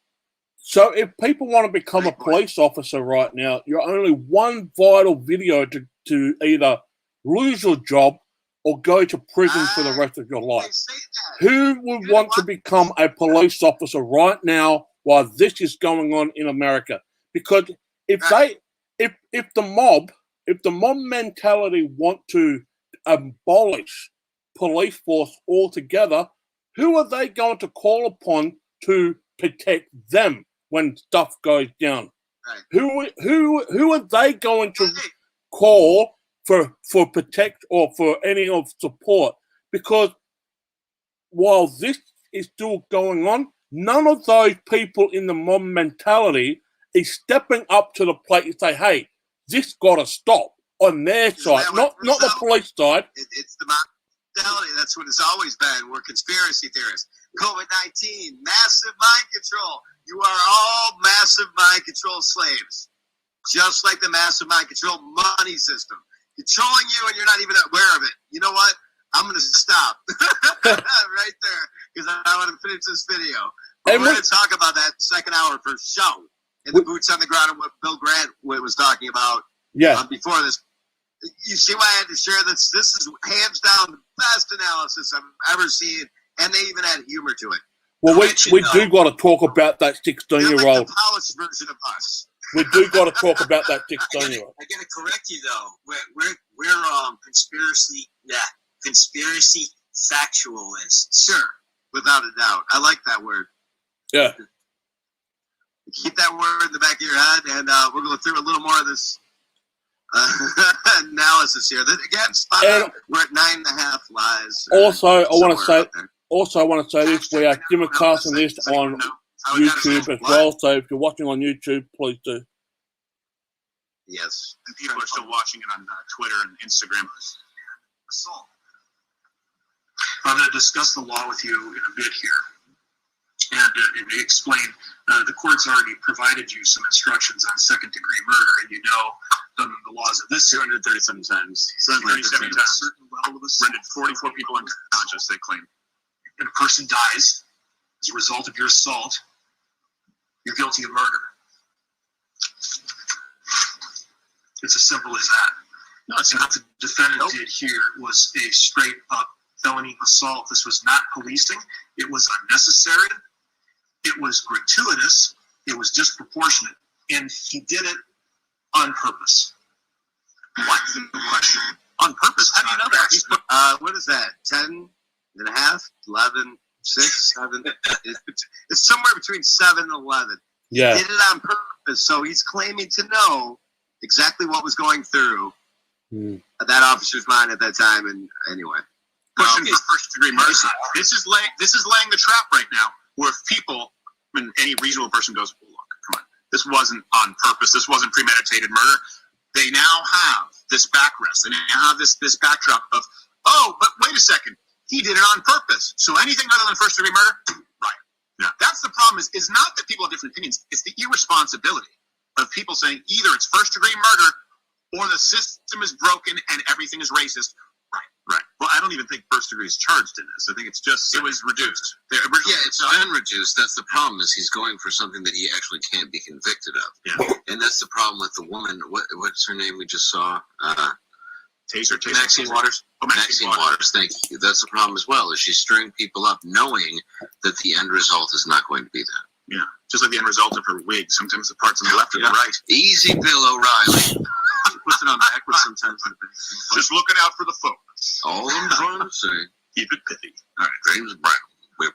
So if people want to become a police officer right now, you're only one vital video to either lose your job or go to prison for the rest of your life. Who would want to become a police officer right now while this is going on in America? Because if the mob mentality want to abolish police force altogether, who are they going to call upon to protect them when stuff goes down? Right. Who are they going to call for protect or for any of support? Because while this is still going on, none of those people in the mob mentality is stepping up to the plate and say, hey, this got to stop on their side, not the police side. It's mentality. That's what it's always been. We're conspiracy theorists. COVID-19, massive mind control. You are all massive mind control slaves. Just like the massive mind control money system. Controlling you and you're not even aware of it. You know what? I'm going to stop right there because I want to finish this video. But we're going to talk about that second hour for show. And the boots on the ground and what Bill Grant was talking about before this. You see why I had to share this? This is hands down the best analysis I've ever seen. And they even had humor to it. Well, we do got to talk about that 16-year-old. Like the polished version of us. We do got to talk about that 16-year-old. I gotta correct you though. We're conspiracy factualists. Sure, without a doubt. I like that word. Yeah. Keep that word in the back of your head, and we're going through a little more of this analysis here. Again, spot on. We're at 9.5 lies. Also, I want to say this: we are simulcasting this on YouTube as well. So if you're watching on YouTube, please do. Yes. And people are still watching it on Twitter and Instagram. Assault. I'm going to discuss the law with you in a bit here. And explain, the court's already provided you some instructions on second-degree murder, and you know the laws of this 237 times. 237 times. Rendered 44 people unconscious, they claim. And a person dies as a result of your assault, you're guilty of murder. It's as simple as that. No, it's and what the defendant did here was a straight-up felony assault. This was not policing. It was unnecessary. It was gratuitous. It was disproportionate. And he did it on purpose. What's the question? On purpose? How do you know that? What is that? 10 and a half? 11? 6? 7? It's somewhere between 7 and 11. Yeah. He did it on purpose. So he's claiming to know exactly what was going through that officer's mind at that time. And anyway. Pushing for first-degree murder. This is laying the trap right now, where if people, when any reasonable person goes, well, look, come on, this wasn't on purpose, this wasn't premeditated murder, they now have this backrest, they now have this backdrop of, oh, but wait a second, he did it on purpose. So anything other than first-degree murder, right. Yeah. That's the problem, is not that people have different opinions, it's the irresponsibility of people saying either it's first-degree murder or the system is broken and everything is racist. Right. Well, I don't even think first degree is charged in this. I think it's just, it was reduced. Yeah, it's been reduced. That's the problem, is he's going for something that he actually can't be convicted of. Yeah. And that's the problem with the woman. What's her name we just saw? Taser. Maxine Waters. Oh, Maxine Waters. Thank you. That's the problem as well, is she's stirring people up knowing that the end result is not going to be that. Yeah. Just like the end result of her wig. Sometimes the parts on the left or the right. Easy, Bill O'Reilly. Puts it on backwards sometimes. Just looking out for the folk. All I'm trying to say. Keep it pithy. All right, James Brown. Let's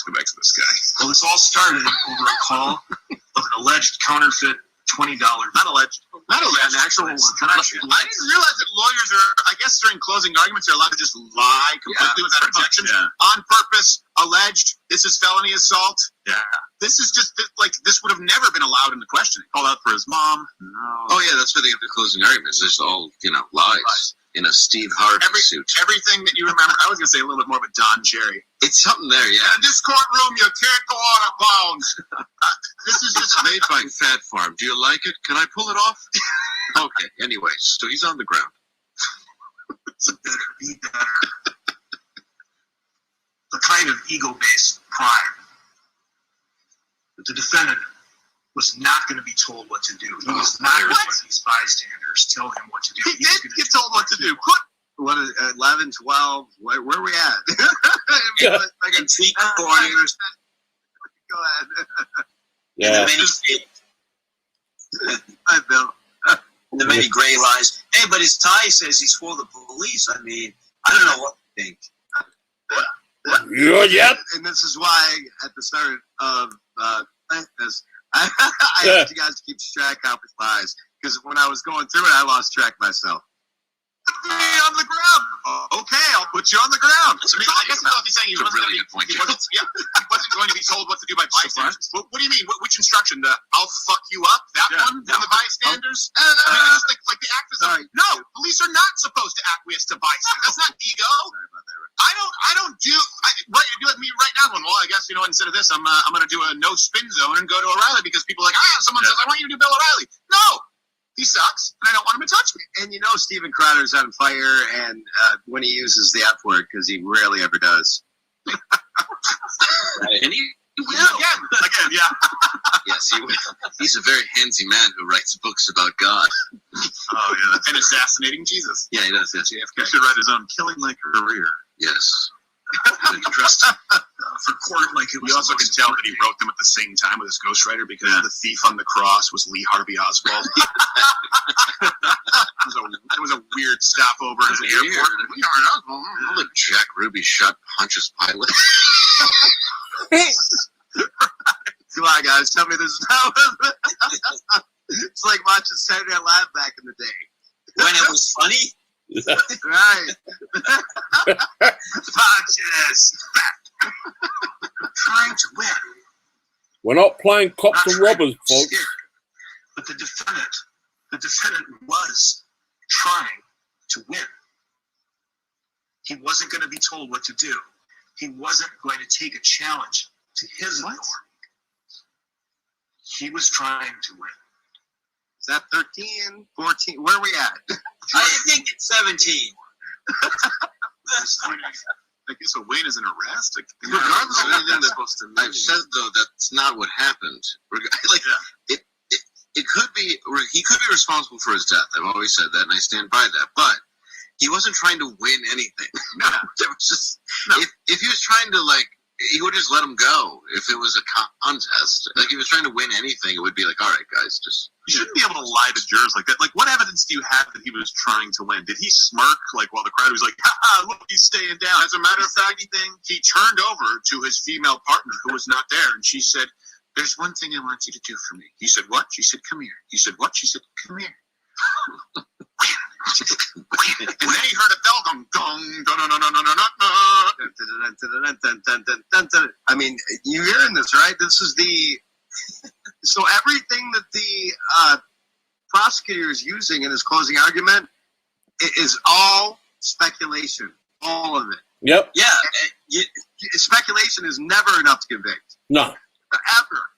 go back to this guy. Well, this all started over a call of an alleged counterfeit $20. Not alleged. An actual one. I didn't realize that lawyers are, I guess during closing arguments, they're allowed to just lie completely without objection. Yeah. On purpose, alleged, this is felony assault. Yeah. This is just, like, this would have never been allowed in the questioning. Called out for his mom. No. Oh, yeah, that's why they have the closing arguments. It's all, lies. In a Steve Harvey suit. Everything that you remember, I was going to say a little bit more of a Don Cherry. It's something there, yeah. In this courtroom, you can't go out of bounds. This is just made by Fat Farm. Do you like it? Can I pull it off? Okay, anyway, so he's on the ground. Be better. The kind of ego-based pride that the defendant was not going to be told what to do. He was not going to let these bystanders tell him what to do. He did get told what to do. What is 11, 12? Where are we at? Yeah. Corners. Go ahead. Yeah. Hi, Bill. The many gray lies. Hey, but his tie says he's for the police. I mean, I don't know what to think. Yep. And this is why at the start of this, I asked you guys to keep track of his lies, because when I was going through it, I lost track myself. me on the ground. Okay, I'll put you on the ground. I mean, I guess that's what he's saying. He wasn't going to be told what to do by bystanders. What do you mean? Which instruction? I'll fuck you up? That one? From the bystanders? Like the actors are. No, police are not supposed to acquiesce to bystanders. That's not ego. Sorry about that. I don't do. You let me right now going, well, I guess, instead of this, I'm going to do a no spin zone and go to O'Reilly because people are like, someone says, I want you to do Bill O'Reilly. No! He sucks, and I don't want him to touch me. And Steven Crowder's on fire, and when he uses the F word, because he rarely ever does. And he will. Again, yeah. Yes, he will. He's a very handsy man who writes books about God. Oh, yeah. And assassinating Jesus. Yeah, he does. Yes. He should write his own killing like career. Yes. Dressed for court like it was. You also can tell that he wrote them at the same time with his ghostwriter because the thief on the cross was Lee Harvey Oswald. It was a weird stopover at the airport. Lee Harvey Oswald. All the Jack Ruby shot Pontius Pilate. Come on, guys, tell me this is how. It's like watching Saturday Night Live back in the day. When it was funny? Right. Pontius. Trying to win. We're not playing cops and robbers, folks. Scared. But the defendant was trying to win. He wasn't going to be told what to do. He wasn't going to take a challenge to his authority. He was trying to win. Is that 13, 14? Where are we at? I think it's 17. I guess a win is an arrest. Regardless of anything I've said, though, that's not what happened. It could be, he could be responsible for his death. I've always said that, and I stand by that. But he wasn't trying to win anything. No, there was just if he was trying to he would just let him go. If it was a contest, if he was trying to win anything, it would be like, all right, guys, just. You shouldn't be able to lie to jurors like that. Like, what evidence do you have that he was trying to win? Did he smirk while the crowd was like, "Ha, look, he's staying down"? As a matter of fact, he turned over to his female partner who was not there, and she said, "There's one thing I want you to do for me." He said, "What?" She said, "Come here." He said, "What?" She said, "Come here." And then he heard a bell gong, gong, dun, dun, dun, dun, dun, dun, dun. I mean, you're hearing this, right? This is so everything that the prosecutor is using in his closing argument is all speculation. All of it. Yep. Yeah. Speculation is never enough to convict. No. Ever.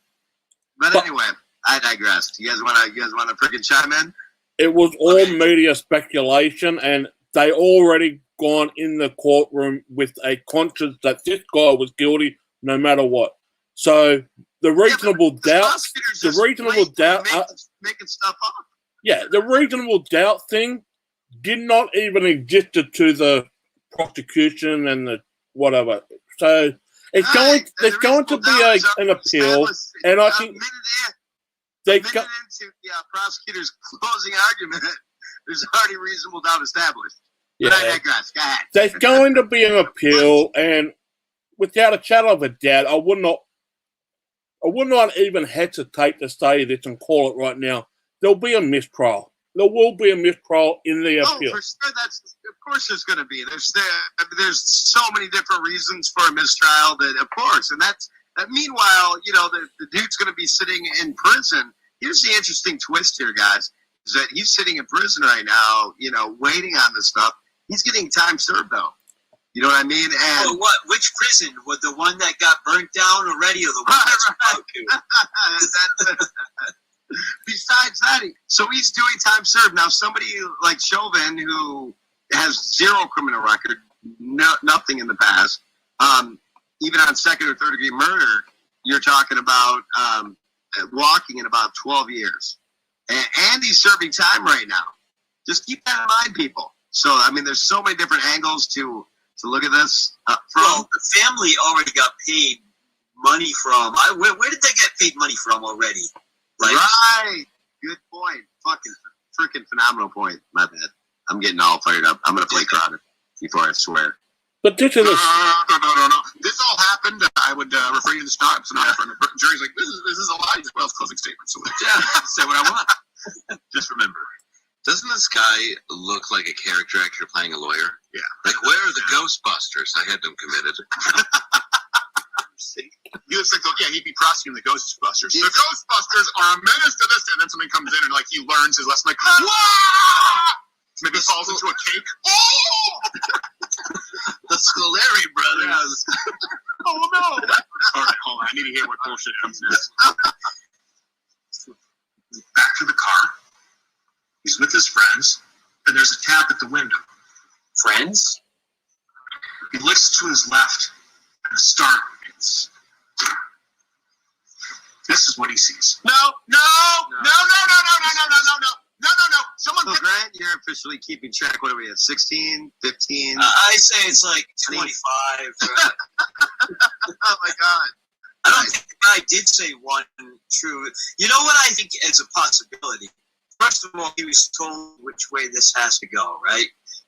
But anyway, I digressed. You guys want to freaking chime in? It was all media speculation, and they already gone in the courtroom with a conscience that this guy was guilty no matter what. So the reasonable doubt, making stuff up. Yeah, the reasonable doubt thing did not even exist to the prosecution and the whatever. So it's there's going to be an appeal, and I think into the prosecutor's closing argument, there's already reasonable doubt established. Yeah. But I digress. Go ahead. There's going to be an appeal, and without a shadow of a doubt, I would not even hesitate to say this and call it right now. There'll be a mistrial. There will be a mistrial in the appeal. Oh, for sure. Of course there's going to be. There's so many different reasons for a mistrial that, of course, and that's. Meanwhile, the dude's going to be sitting in prison. Here's the interesting twist here, guys, is that he's sitting in prison right now, waiting on this stuff. He's getting time served, though. You know what I mean? And what? Which prison? Was the one that got burnt down already, or the one that's about to? Besides that, so he's doing time served. Now, somebody like Chauvin, who has zero criminal record, nothing in the past, even on second or third degree murder, you're talking about walking in about 12 years. And he's serving time right now. Just keep that in mind, people. So, I mean, there's so many different angles to look at this from. Well, the family already got paid money from. Where did they get paid money from already? Right. Good point. Freaking phenomenal point. My bad. I'm getting all fired up. I'm going to play Crowder before I swear. But this is no. This all happened. I would refer you to the stops, and the jury's like, "This is a lie." Well, it's closing statement, so yeah, say what I want. Just remember, Doesn't this guy look like a character actor playing a lawyer? Yeah. Like, where are the Ghostbusters? I had them committed. He looks like, he'd be prosecuting the Ghostbusters. The Ghostbusters are a menace to this, and then somebody comes in and like he learns his lesson, like, whoa! Maybe falls into a cake. Oh! The Scoleri brothers. Oh no! All right, hold on. I need to hear what bullshit comes next. Back to the car. He's with his friends, and there's a tap at the window. Friends? He looks to his left, and a star begins. This is what he sees. No! Someone So, Grant, you're officially keeping track. What are we at? 16, 15? I say it's like 25. Oh my God. I don't think the guy did say one true. You know what I think as a possibility? First of all, he was told which way this has to go, right?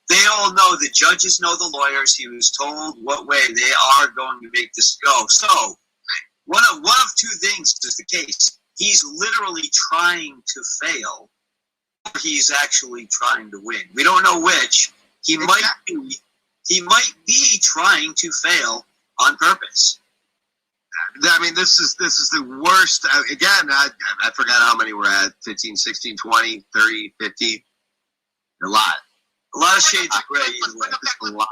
They all know, the judges know the lawyers. He was told what way they are going to make this go. So, one of two things is the case. He's literally trying to fail, or he's actually trying to win. We don't know which. He might be trying to fail on purpose. I mean, this is the worst. Again, I forgot how many we're at. 15, 16, 20, 30, 50. A lot. A lot of shades of gray.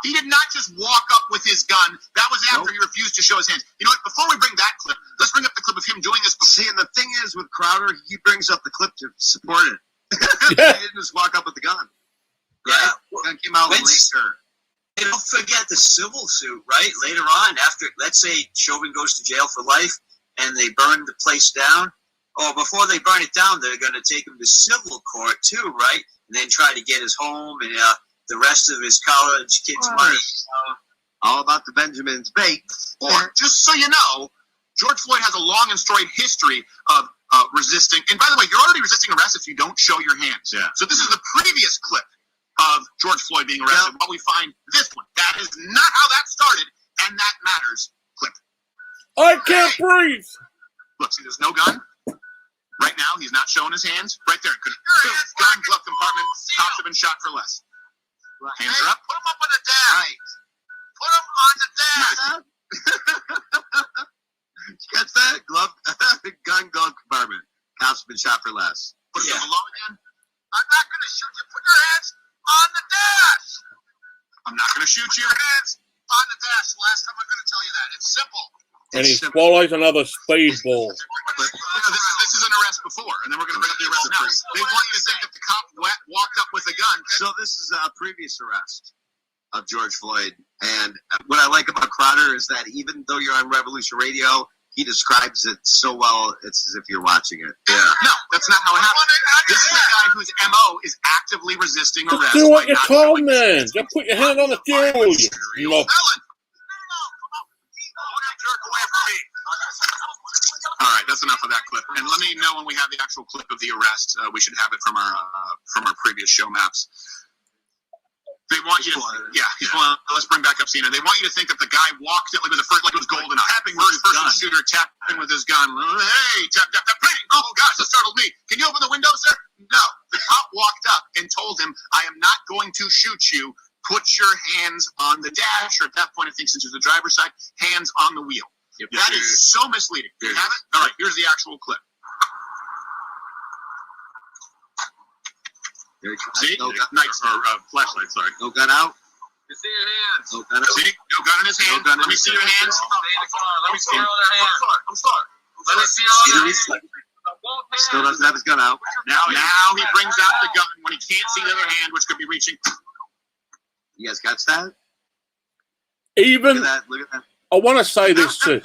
He did not just walk up with his gun. That was after he refused to show his hands. You know what? Before we bring that clip, let's bring up the clip of him doing this. See, and the thing is with Crowder, he brings up the clip to support it. He didn't just walk up with the gun. Yeah. The gun came out later. And don't forget the civil suit, right? Later on, after, let's say Chauvin goes to jail for life and they burn the place down. Or before they burn it down, they're going to take him to civil court too, right? And then try to get his home and the rest of his college kids' money. All about the Benjamins bake. Or, just so you know, George Floyd has a long and storied history of resisting. And by the way, you're already resisting arrest if you don't show your hands. Yeah. So this is the previous clip of George Floyd being arrested. While we find this one, that is not how that started, and that matters. Clip. I can't breathe. Look, see, there's no gun. Right now, he's not showing his hands. Right there. Gun, glove compartment. Cops have been shot for less. Hands are up. Put him up on the dash. Right. Put him on the dash. Did you catch that? Gun glove compartment. Cops have been shot for less. Put him below again. I'm not going to shoot you. Put your hands on the dash. I'm not going to shoot you. Put your hands on the dash. Last time I'm going to tell you that. It's simple. And he swallows another speedball. This is an arrest before, and then we're going to bring up the arrest now. They want you to think that the cop walked up with a gun. So this is a previous arrest of George Floyd. And what I like about Crowder is that even though you're on Revoultion Radio, he describes it so well, it's as if you're watching it. Yeah. No, that's not how it happened. This is a guy whose MO is actively resisting arrest. Just do what you're told, man. Just put your hand on the steering wheel. No. All right, that's enough of that clip. And let me know when we have the actual clip of the arrest. We should have it from our previous show maps. They want you to, let's bring back up Cena. They want you to think that the guy walked it like it was golden. Tapping first person shooter, tapping with his gun. Hey, tap, tap, tap, bang. Oh gosh, that startled me. Can you open the window, sir? No. The cop walked up and told him, I am not going to shoot you. Put your hands on the dash, or at that point, I think since it's the driver's side, hands on the wheel. That is so misleading. You have it? All right, here's the actual clip. See? No gun. Flashlight, sorry. No gun out. You see your hands. No gun out. See? No gun in his hand. No gun in Let me his see your hand. hands. Let me see all their hands. I'm sorry. Let me see all their hands. Still doesn't have his gun out. Now he brings out the gun when he can't see the other hand, which could be reaching. You guys catch that? Even, Look at that. I want to say this too,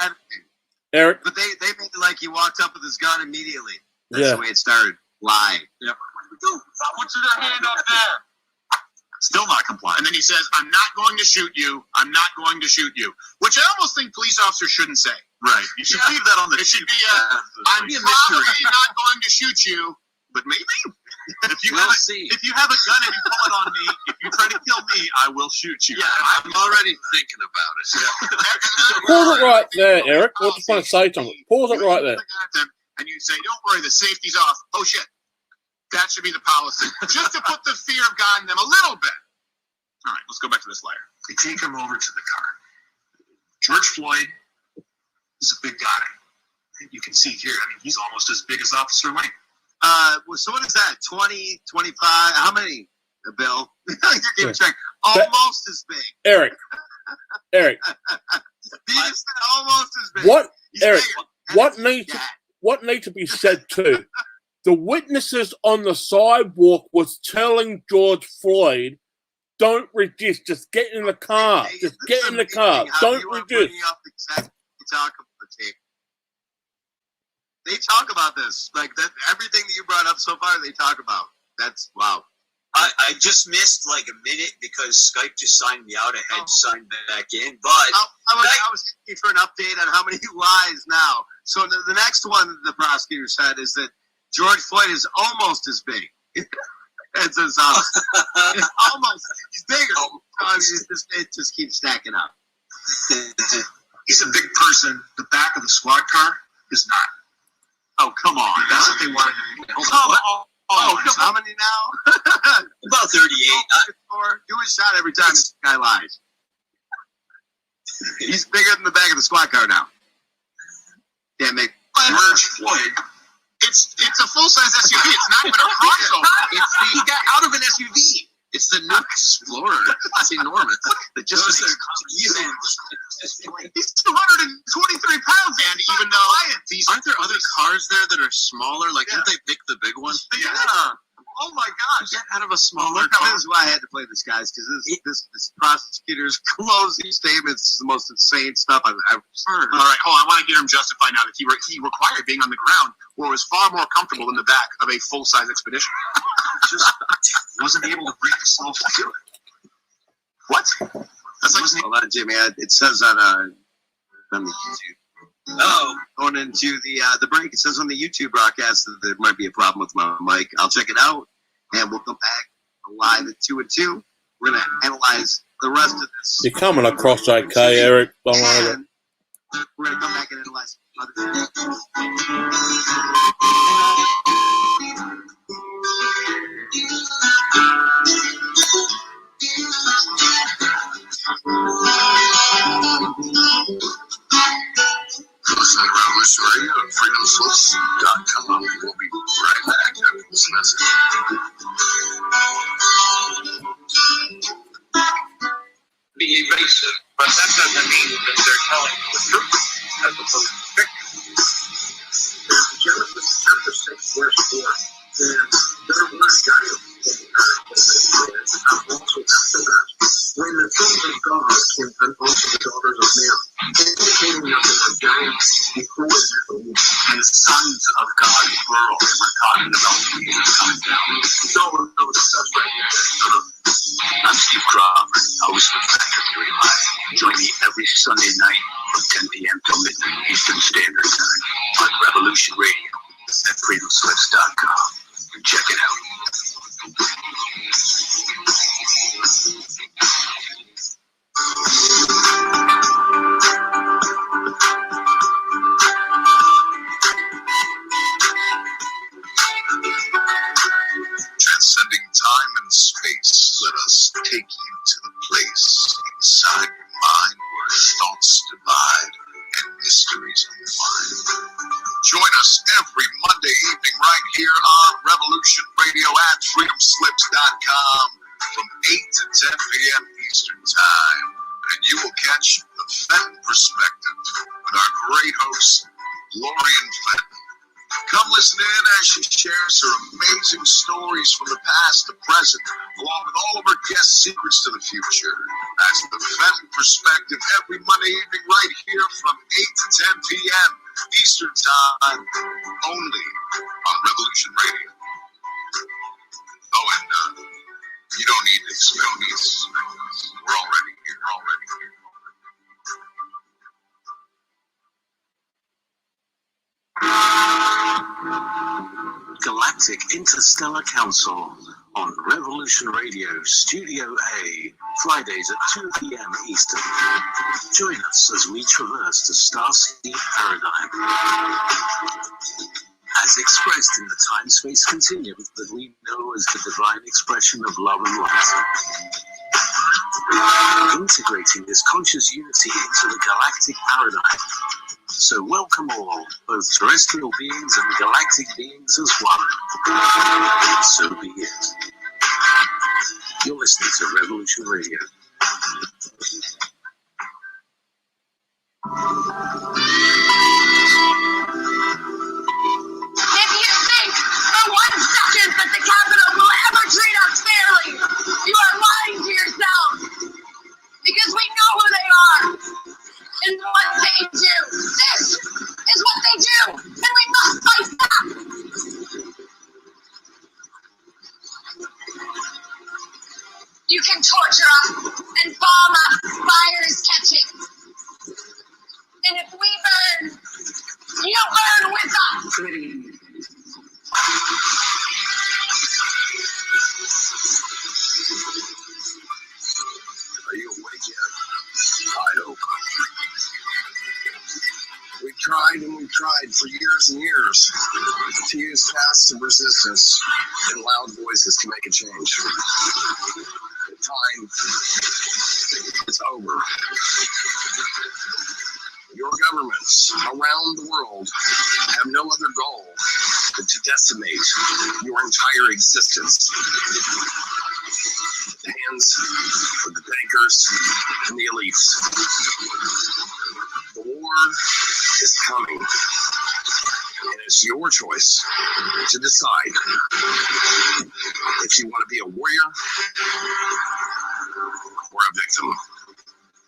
Eric. But they made it like he walked up with his gun immediately. That's Yeah. the way it started. Lie. Yep. Put your hand up there. Still not complying. And then he says, I'm not going to shoot you. I'm not going to shoot you. Which I almost think police officers shouldn't say. Right. You should leave that on the. It should be I'm probably not going to shoot you, but maybe. If you have a gun and you pull it on me, if you try to kill me, I will shoot you. Yeah, I'm already thinking about it. Pause it right there, Eric. I just want to say something. Pause it right there. And you say, don't worry, the safety's off. Oh, shit. That should be the policy. Just to put the fear of God in them a little bit. All right, let's go back to this liar. They take him over to the car. George Floyd is a big guy. You can see here, I mean, he's almost as big as Officer Lane. So what is that? 20, 25? How many, Bill? You're keeping track. Almost as big. Eric. He just said almost as big. What, He's Eric? bigger. What needs to be said too? The witnesses on the sidewalk was telling George Floyd, "Don't resist. Just get in the car. Just get in the car. Don't resist." They talk about this. Like that, everything that you brought up so far, they talk about. That's wow. I just missed like a minute because Skype just signed me out. I had to sign back in. But I was looking for an update on how many lies now. So the next one the prosecutor said is that George Floyd is almost as big. It's almost. He's bigger. It just keeps stacking up. He's a big person. The back of the squad car is not. Oh, come on. That's what they wanted to do. How many now? About 38. Do a shot every time this guy lies. He's bigger than the back of the squad car now. Damn it. George Floyd. It's a full-size SUV. It's not even a crossover. He got out of an SUV. It's the new Explorer. It's enormous. It just He's 223 pounds, Andy, even though aren't there other cars there that are smaller? Like, didn't they pick the big one? Yeah. Oh my gosh. Get out of a smaller This car. is why I had to play this, guys, because this prosecutor's closing statements is the most insane stuff I've ever heard. All right, hold on. I want to hear him justify now that he required being on the ground where it was far more comfortable in the back of a full-size Expedition. Just wasn't able to bring himself to do it. What? That's like, Hold on, Jimmy. It says on the YouTube. Going into the break, it says on the YouTube broadcast that there might be a problem with my mic. I'll check it out, and we'll come back live at 2 and 2. We're going to analyze the rest of this. You're coming across okay, Eric. Don't worry. And we're going to come back and analyze other things. Listen to Revoultion Radio at freedomslips.com. We'll be right back after this message. Be evasive, but that doesn't mean that they're telling the truth as opposed to fiction. Genesis chapter 6, verse 4, and there were giants in the earth, as they said, and also after that, when the sons of God came, and also the daughters of men, indicating that there were giants before Nephilim, and the sons of God plural. We're talking about Jesus coming down. No, that's right there. I'm Steve Crawford, host of Factor 3 Live. Join me every Sunday night from 10 p.m. till midnight Eastern Standard Time on Revoultion Radio at freedomslips.com. Check it out. Transcending time and space, let us take you to the place inside your mind where thoughts divide and mysteries unwind. Join us every Monday evening right here on Revoultion Radio at freedomslips.com from 8 to 10 p.m. Eastern Time. And you will catch the Fenton Perspective with our great host, Lorian Fenton. Come listen in as she shares her amazing stories from the past to present, along with all of her guest secrets to the future. That's the Fenton Perspective every Monday evening right here from 8 to 10 p.m. Eastern Time, only on Revoultion Radio. Oh, and you don't need to expect us. We're already here. Galactic Interstellar Council on Revoultion Radio, Studio A, Fridays at 2 p.m. Eastern. Join us as we traverse the starseed paradigm. as expressed in the time-space continuum that we know as the divine expression of love and light. Integrating this conscious unity into the galactic paradigm. So welcome all, both terrestrial beings and galactic beings as one. And so be it. You're listening to Revoultion Radio. If you think for 1 second that the Capitol will ever treat us fairly, you are lying to yourself. Because we know who they are and what they do. This is what they do, and we must fight back. You can torture us and bomb us, fire is catching. And if we burn, you burn with us. Are you awake yet? I hope. We've tried and we've tried for years and years to use passive resistance and loud voices to make a change. The time is over. Your governments around the world have no other goal than to decimate your entire existence. The hands of the bankers and the elites. The war is coming, and it's your choice to decide if you want to be a warrior or a victim.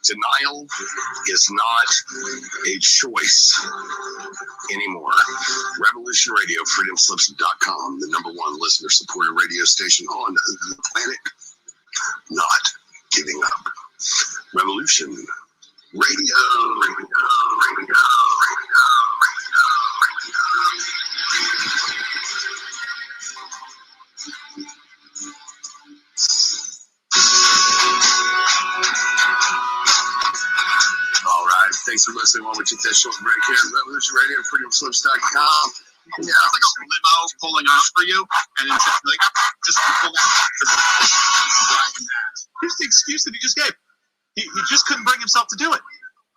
Denial is not a choice anymore. Revoultion Radio, freedomslips.com, the #1 listener-supported radio station on the planet. Not giving up. Revoultion Radio. All right, thanks for listening while we take that short break here at Revoultion Radio, freedomslips.com. Yeah, it's like a limo pulling off for you, and then like just pull out. Here's the excuse that he just gave. He just couldn't bring himself to do it.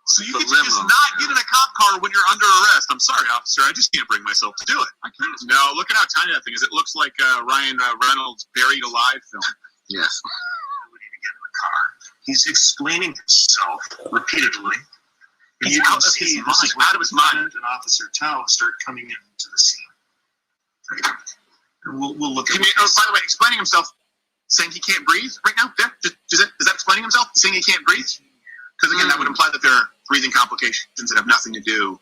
So you get to just not get in a cop car when you're under arrest. I'm sorry, officer. I just can't bring myself to do it. I can't. No, look at how tiny that thing is. It looks like Ryan Reynolds' Buried Alive film. Yes. We need to get in the car. He's explaining himself repeatedly. And He's you can out of see his this is mind. Out of his mind. Lieutenant and Officer Tao start coming into the scene. And we'll look at By the way, explaining himself, saying he can't breathe right now? There? Is that explaining himself? Saying he can't breathe? Because again, that would imply that there are breathing complications that have nothing to do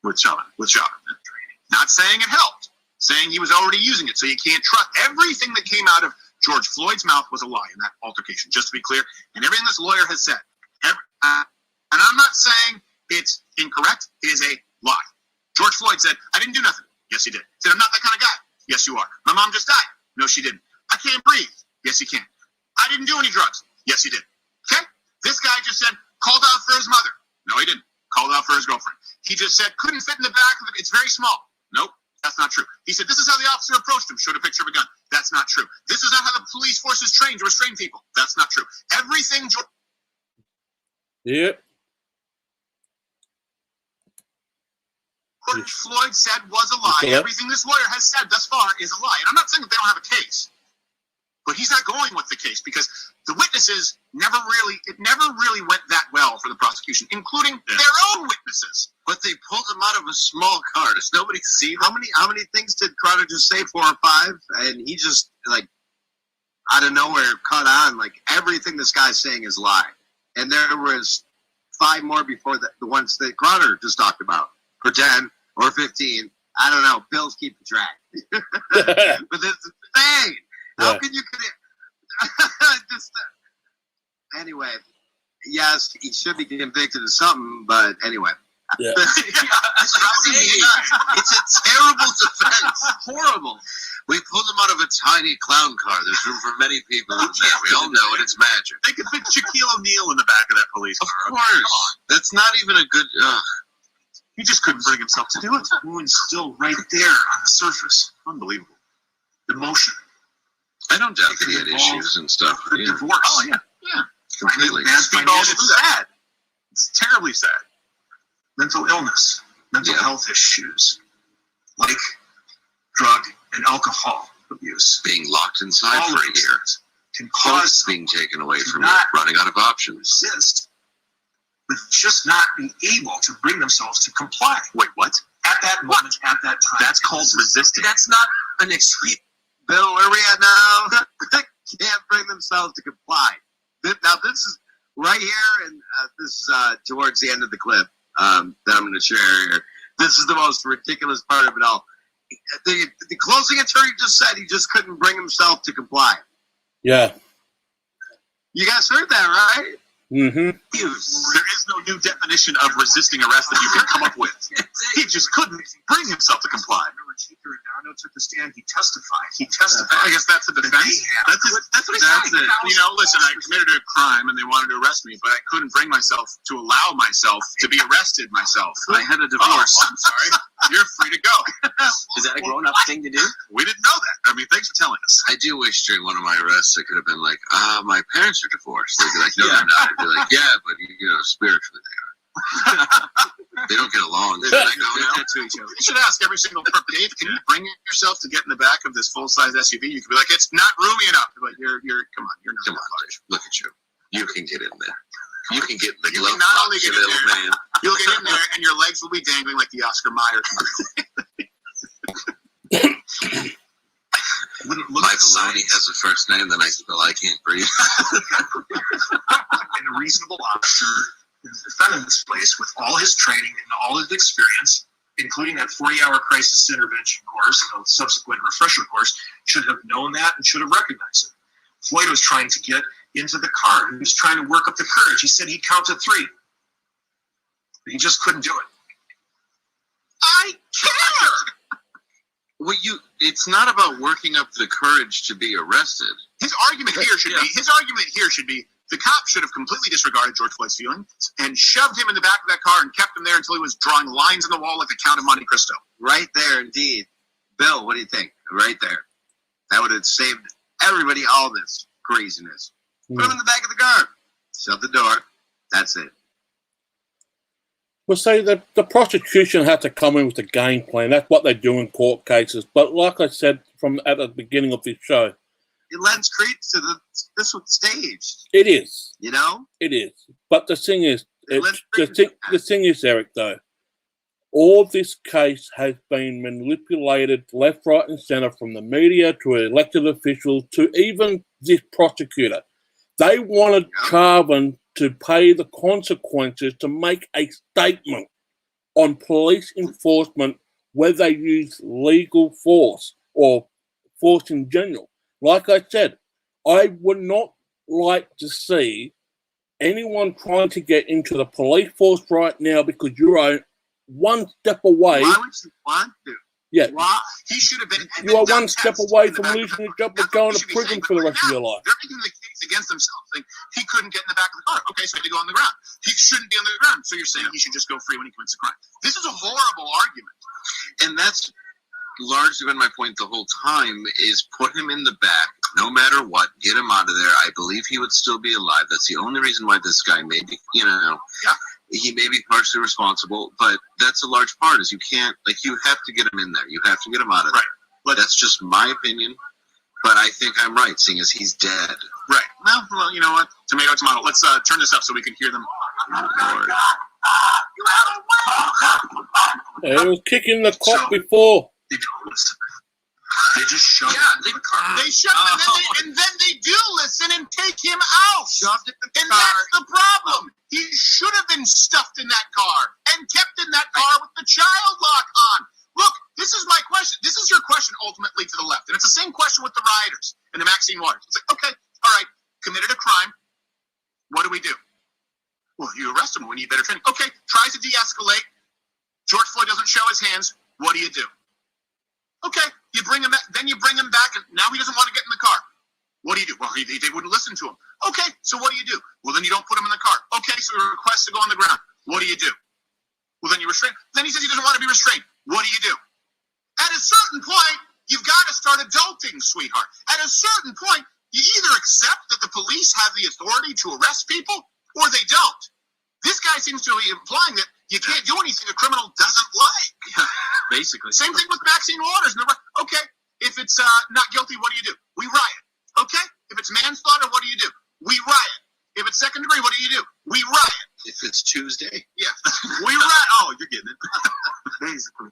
with shock. Not saying it helped. Saying he was already using it, so you can't trust. Everything that came out of George Floyd's mouth was a lie in that altercation, just to be clear. And everything this lawyer has said. And I'm not saying it's incorrect. It is a lie. George Floyd said, I didn't do nothing. Yes, he did. He said, I'm not that kind of guy. Yes, you are. My mom just died. No, she didn't. I can't breathe. Yes, he can. I didn't do any drugs. Yes, he did. Okay? This guy just said, called out for his mother. No, he didn't. Called out for his girlfriend. He just said, couldn't fit in the back of it. It's very small. Nope. That's not true. He said, this is how the officer approached him. Showed a picture of a gun. That's not true. This is not how the police force is trained to restrain people. That's not true. Everything George Floyd said was a lie. Everything this lawyer has said thus far is a lie. And I'm not saying that they don't have a case. But he's not going with the case because the witnesses never really went that well for the prosecution, including their own witnesses. But they pulled him out of a small car. Does nobody see that? How many things did Crowder just say? 4 or 5? And he just, like, out of nowhere cut on, like, everything this guy's saying is lie. And there was 5 more before the ones that Crowder just talked about. For 10 or 15. I don't know. Bill's keeping track. But that's insane. How can you just anyway? Yes, he should be convicted of something, but anyway. Yeah. It's a terrible defense. Horrible. We pulled him out of a tiny clown car. There's room for many people in there. We all know it. It's magic. They could fit Shaquille O'Neal in the back of that police car. Of course. That's not even a good. He just couldn't bring himself to do it. The wound's still right there on the surface. Unbelievable. Emotion. I don't doubt that he had issues and stuff. The Yeah. divorce. Oh, yeah. Yeah, completely. Bad financial It's sad. It's terribly sad. mental illness, mental Yeah. health issues, like drug and alcohol abuse. Being locked inside All for of a these year. things can cause Being taken away from you, not running out of options. resist, but just not be able to bring themselves to comply Wait, what? at that moment, at that time. That's called resisting. That's not an extreme. Bill, where are we at now? Can't bring themselves to comply. Now, this is right here, and this is towards the end of the clip that I'm going to share here. This is the most ridiculous part of it all. The closing attorney just said he just couldn't bring himself to comply. Yeah. You guys heard that, right? Mm-hmm. There is no new definition of resisting arrest that you can come up with. He just couldn't bring himself to comply. Remember, Chief Giordano took the stand. He testified. I guess that's a defense. That's what he's saying. You know, listen, I committed a crime and they wanted to arrest me, but I couldn't bring myself to allow myself to be arrested myself. I had a divorce. Oh, I'm sorry. You're free to go. Is that a grown-up thing to do? We didn't know that. I mean, thanks for telling us. I do wish during one of my arrests I could have been like, my parents are divorced. They'd be like, no, they're not. I'd be like, yeah, but spiritually they are. They don't get along. They're like, no, to each other. You should ask every single person, Dave, can you bring yourself to get in the back of this full-size SUV? You could be like, it's not roomy enough. But you're come on, you're come on, Dave, look at you. You can get in there. You can get the You glove can not box, only get you in little there, man. you'll get in there and your legs will be dangling like the Oscar Mayer commercial. My baloney has a first name, then I spell I can't breathe. And a reasonable officer in the defendant's place, with all his training and all his experience, including that 40-hour crisis intervention course and a subsequent refresher course, should have known that and should have recognized it. Floyd was trying to get into the car. He was trying to work up the courage. He said he'd count to 3. But he just couldn't do it. I care! Well, it's not about working up the courage to be arrested. His argument here should be the cop should have completely disregarded George Floyd's feelings and shoved him in the back of that car and kept him there until he was drawing lines on the wall like the Count of Monte Cristo. Right there, indeed. Bill, what do you think? Right there. That would have saved everybody all this craziness. Put him in the back of the car. Shut the door. That's it. Well, say the prosecution had to come in with a game plan. That's what they do in court cases. But like I said at the beginning of this show, It lends credence to this was staged. it is. You know? It is. But the thing is, Let's the thing is, Eric, though, all this case has been manipulated left, right, and center, from the media to elected officials to even this prosecutor. They wanted Carvin to pay the consequences to make a statement on police enforcement, whether they use legal force or force in general. Like I said, I would not like to see anyone trying to get into the police force right now, because you're one step away. Why would you want to? Yeah. Why? He should have been. You are one step away from losing your job and going to prison for the rest of your life. They're making the case against themselves, saying he couldn't get in the back of the car. Okay, so he had to go on the ground. He shouldn't be on the ground. So you're saying he should just go free when he commits a crime. This is a horrible argument. And that's largely been my point the whole time, is put him in the back, no matter what, get him out of there. I believe he would still be alive. That's the only reason why this guy may be, he may be partially responsible, but that's a large part, is you can't, you have to get him in there. You have to get him out of there. Right. That's just my opinion, but I think I'm right, seeing as he's dead. Right. Well, you know what? Tomato, tomato. Let's turn this up so we can hear them. They was kicking the clock before. They don't listen. They just shove him in the car. They shove him, and then they do listen and take him out. Shoved it in the And car. that's the problem. He should have been stuffed in that car and kept in that car with the child lock on. Look, this is my question. This is your question ultimately to the left. And it's the same question with the rioters and the Maxine Waters. It's like, okay, all right, committed a crime. What do we do? Well, you arrest him when you need better training. Okay, tries to de-escalate. George Floyd doesn't show his hands. What do you do? Okay, you bring him back, then you bring him back, and now he doesn't want to get in the car. What do you do? Well, they wouldn't listen to him. Okay, so what do you do? Well, then you don't put him in the car. Okay, so he requests to go on the ground. What do you do? Well, then you restrain. Then he says he doesn't want to be restrained. What do? At a certain point, you've got to start adulting, sweetheart. At a certain point, you either accept that the police have the authority to arrest people, or they don't. This guy seems to be implying that you can't do anything a criminal doesn't like. Basically. Same thing with Maxine Waters. Okay, if it's not guilty, what do? We riot. Okay, if it's manslaughter, what do? We riot. If it's second degree, what do? We riot. If it's Tuesday, Yeah, we riot. Oh, you're getting it. Basically.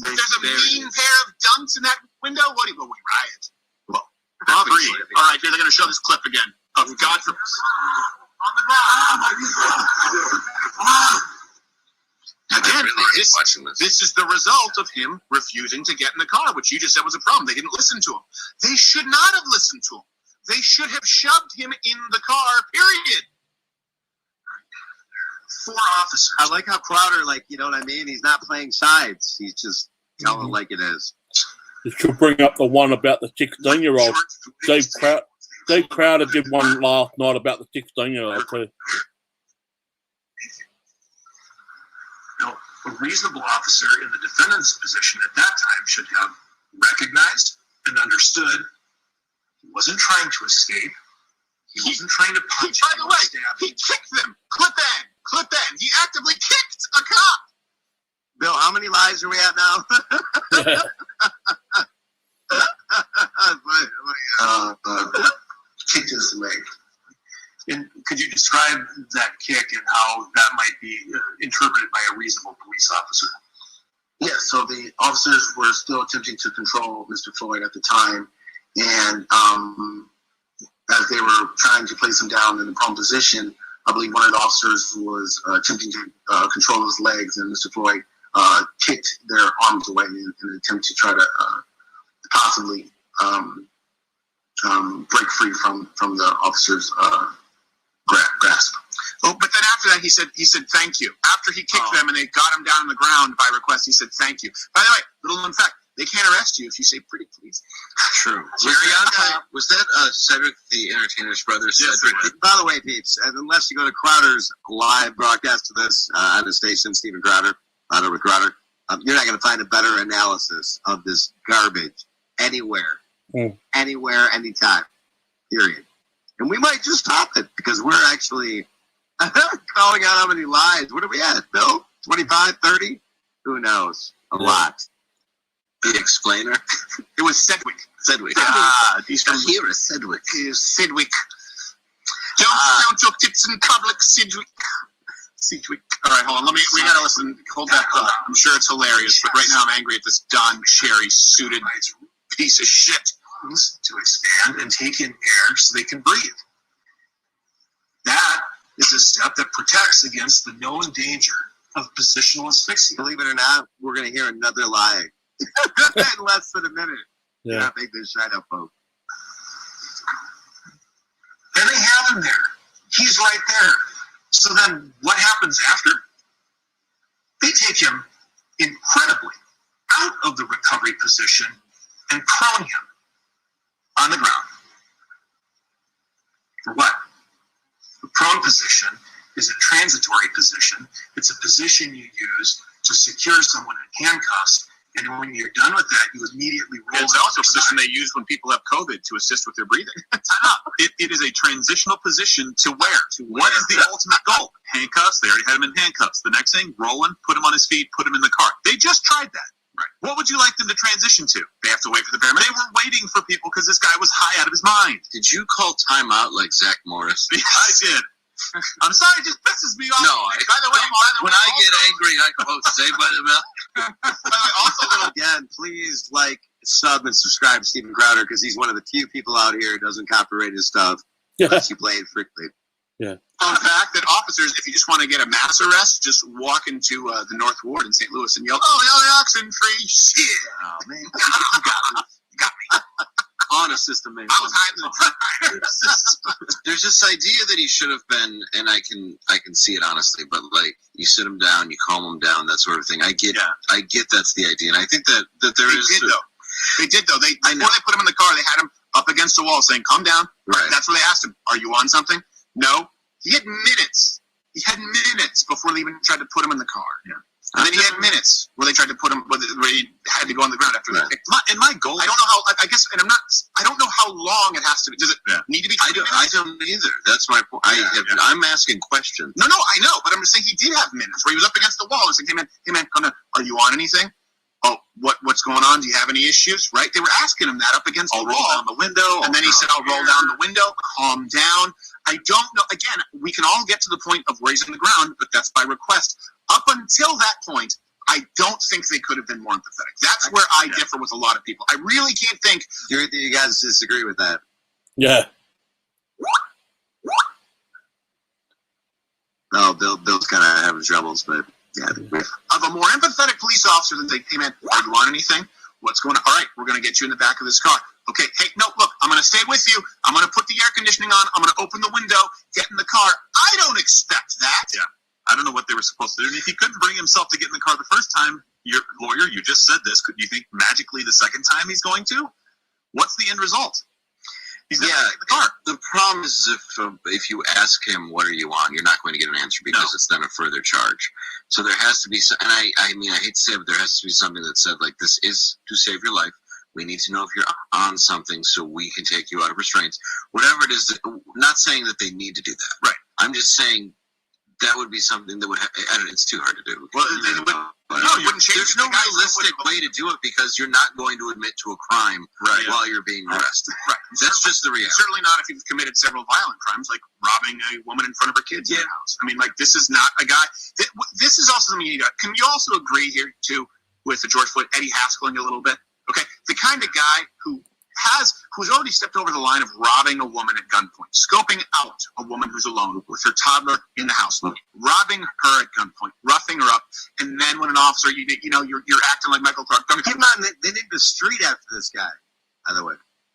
There's a mean pair of dunks in that window. What do? We riot. Well, Obviously. all right, here they're going to show this clip again of God for. On the ground. Again, really watching this is the result of him refusing to get in the car, which you just said was a problem. They didn't listen to him. They should not have listened to him. They should have shoved him in the car, period. 4 officers. I like how Crowder, you know what I mean? He's not playing sides. He's just telling it like it is. This should bring up the one about the 16-year-old. Dave Crowder did one last night about the 16-year-old too. Now, a reasonable officer in the defendant's position at that time should have recognized and understood he wasn't trying to escape. He wasn't trying to punch. By the way, he kicked them. Clip in. He actively kicked a cop. Bill, how many lives are we at now? Kicked his leg. And could you describe that kick and how that might be interpreted by a reasonable police officer? Yeah, so the officers were still attempting to control Mr. Floyd at the time, and as they were trying to place him down in the prone position, I believe one of the officers was attempting to control his legs, and Mr. Floyd kicked their arms away in an attempt to try to possibly break free from the officer's grasp. Oh, but then after that, he said thank you. After he kicked them and they got him down on the ground by request, he said thank you. By the way, little known fact, they can't arrest you if you say pretty please. True. Was that Cedric the Entertainer's brother? Yes, Cedric. By the way, peeps, unless you go to Crowder's live broadcast of this on the station, Stephen Crowder, with Crowder, you're not going to find a better analysis of this garbage anywhere, anywhere, anytime, period. And we might just stop it because we're actually calling out how many lives. What are we at, Bill? 25, 30? Who knows? A lot. The explainer. It was Sedgwick. Sedgwick. He's from here is Sedgwick. Sedgwick. Don't count your tits in public, Sedgwick. Sedgwick. All right, hold on. We gotta listen. Hold that thought. I'm sure it's hilarious, but right now I'm angry at this Don Cherry suited piece of shit. To expand and take in air so they can breathe. That is a step that protects against the known danger of positional asphyxia. Believe it or not, we're going to hear another lie in less than a minute. Yeah. Not make this shine up, folks. And they have him there. He's right there. So then what happens after? They take him incredibly out of the recovery position and prone him on the ground. For what? The prone position is a transitory position. It's a position you use to secure someone in handcuffs, and when you're done with that, you immediately roll. It's also a position they use when people have COVID to assist with their breathing. It is a transitional position to where? What is the ultimate goal? Handcuffs. They already had him in handcuffs. The next thing, rolling, put him on his feet, put him in the car. They just tried that. Right. What would you like them to transition to? They have to wait for the paramedics. They were waiting for people because this guy was high out of his mind. Did you call timeout like Zach Morris? Yes, I did. I'm sorry, it just pisses me off. No, by the way, when I get angry, I come out say by the mouth. By the way, also, again, please sub and subscribe to Stephen Crowder because he's one of the few people out here who doesn't copyright his stuff unless you play it frequently. Yeah. Fun fact that officers, if you just want to get a mass arrest, just walk into the North Ward in St. Louis and yell, "Oh, the oxen free shit!" Oh man, you got me. Honor system, man. I was hiding the There's this idea that he should have been, and I can see it honestly, but you sit him down, you calm him down, that sort of thing. I get that's the idea, and I think that there is. They did though. Before they put him in the car, they had him up against the wall saying, "Calm down." Right. That's where they asked him, "Are you on something?" No. He had minutes He had minutes before they even tried to put him in the car. Yeah. And then he had minutes where they tried to put him, where he had to go on the ground after that. And my goal, I don't know how. I guess, and I don't know how long it has to be. Does it need to be? I don't either. That's my point. I'm asking questions. No, I know, but I'm just saying he did have minutes where he was up against the wall and saying, "Hey man, are you on anything? Oh, what's going on? Do you have any issues?" Right? They were asking him that up against the wall. Roll down the window. And then he said, "I'll roll down the window. Calm down." I don't know. Again, we can all get to the point of where he's on the ground, but that's by request. Up until that point, I don't think they could have been more empathetic. That's where I differ with a lot of people. I really can't think. You guys disagree with that? Yeah. No, Bill's kind of having troubles, but yeah. Of a more empathetic police officer than saying, "Hey man, do you want anything? What's going on? All right, we're going to get you in the back of this car. Okay, hey, no, look, I'm going to stay with you. I'm going to put the air conditioning on. I'm going to open the window, get in the car." I don't expect that. Yeah. I don't know what they were supposed to do. And if he couldn't bring himself to get in the car the first time, your lawyer, you just said this. Could you think magically the second time he's going to? What's the end result? He's never in the car. The problem is if you ask him, "What are you on?" you're not going to get an answer because it's then a further charge. So there has to be, and I mean, I hate to say it, but there has to be something that said, like, this is to save your life. We need to know if you're on something so we can take you out of restraints. Whatever it is, not saying that they need to do that. Right. I'm just saying that would be something that would it's too hard to do. Well, it wouldn't change. There's no realistic way to do it because you're not going to admit to a crime while you're being arrested. Right. That's just the reality. Certainly not if you've committed several violent crimes, like robbing a woman in front of her kids in her house. I mean, like, this is not a guy. This is also something you need to. Can you also agree here, too, with the George Floyd, Eddie Haskelling a little bit? Okay, the kind of guy who's already stepped over the line of robbing a woman at gunpoint, scoping out a woman who's alone with her toddler in the house, robbing her at gunpoint, roughing her up, and then when an officer, you're acting like Michael Clark. Keep in mind, they named the street after this guy, by the way.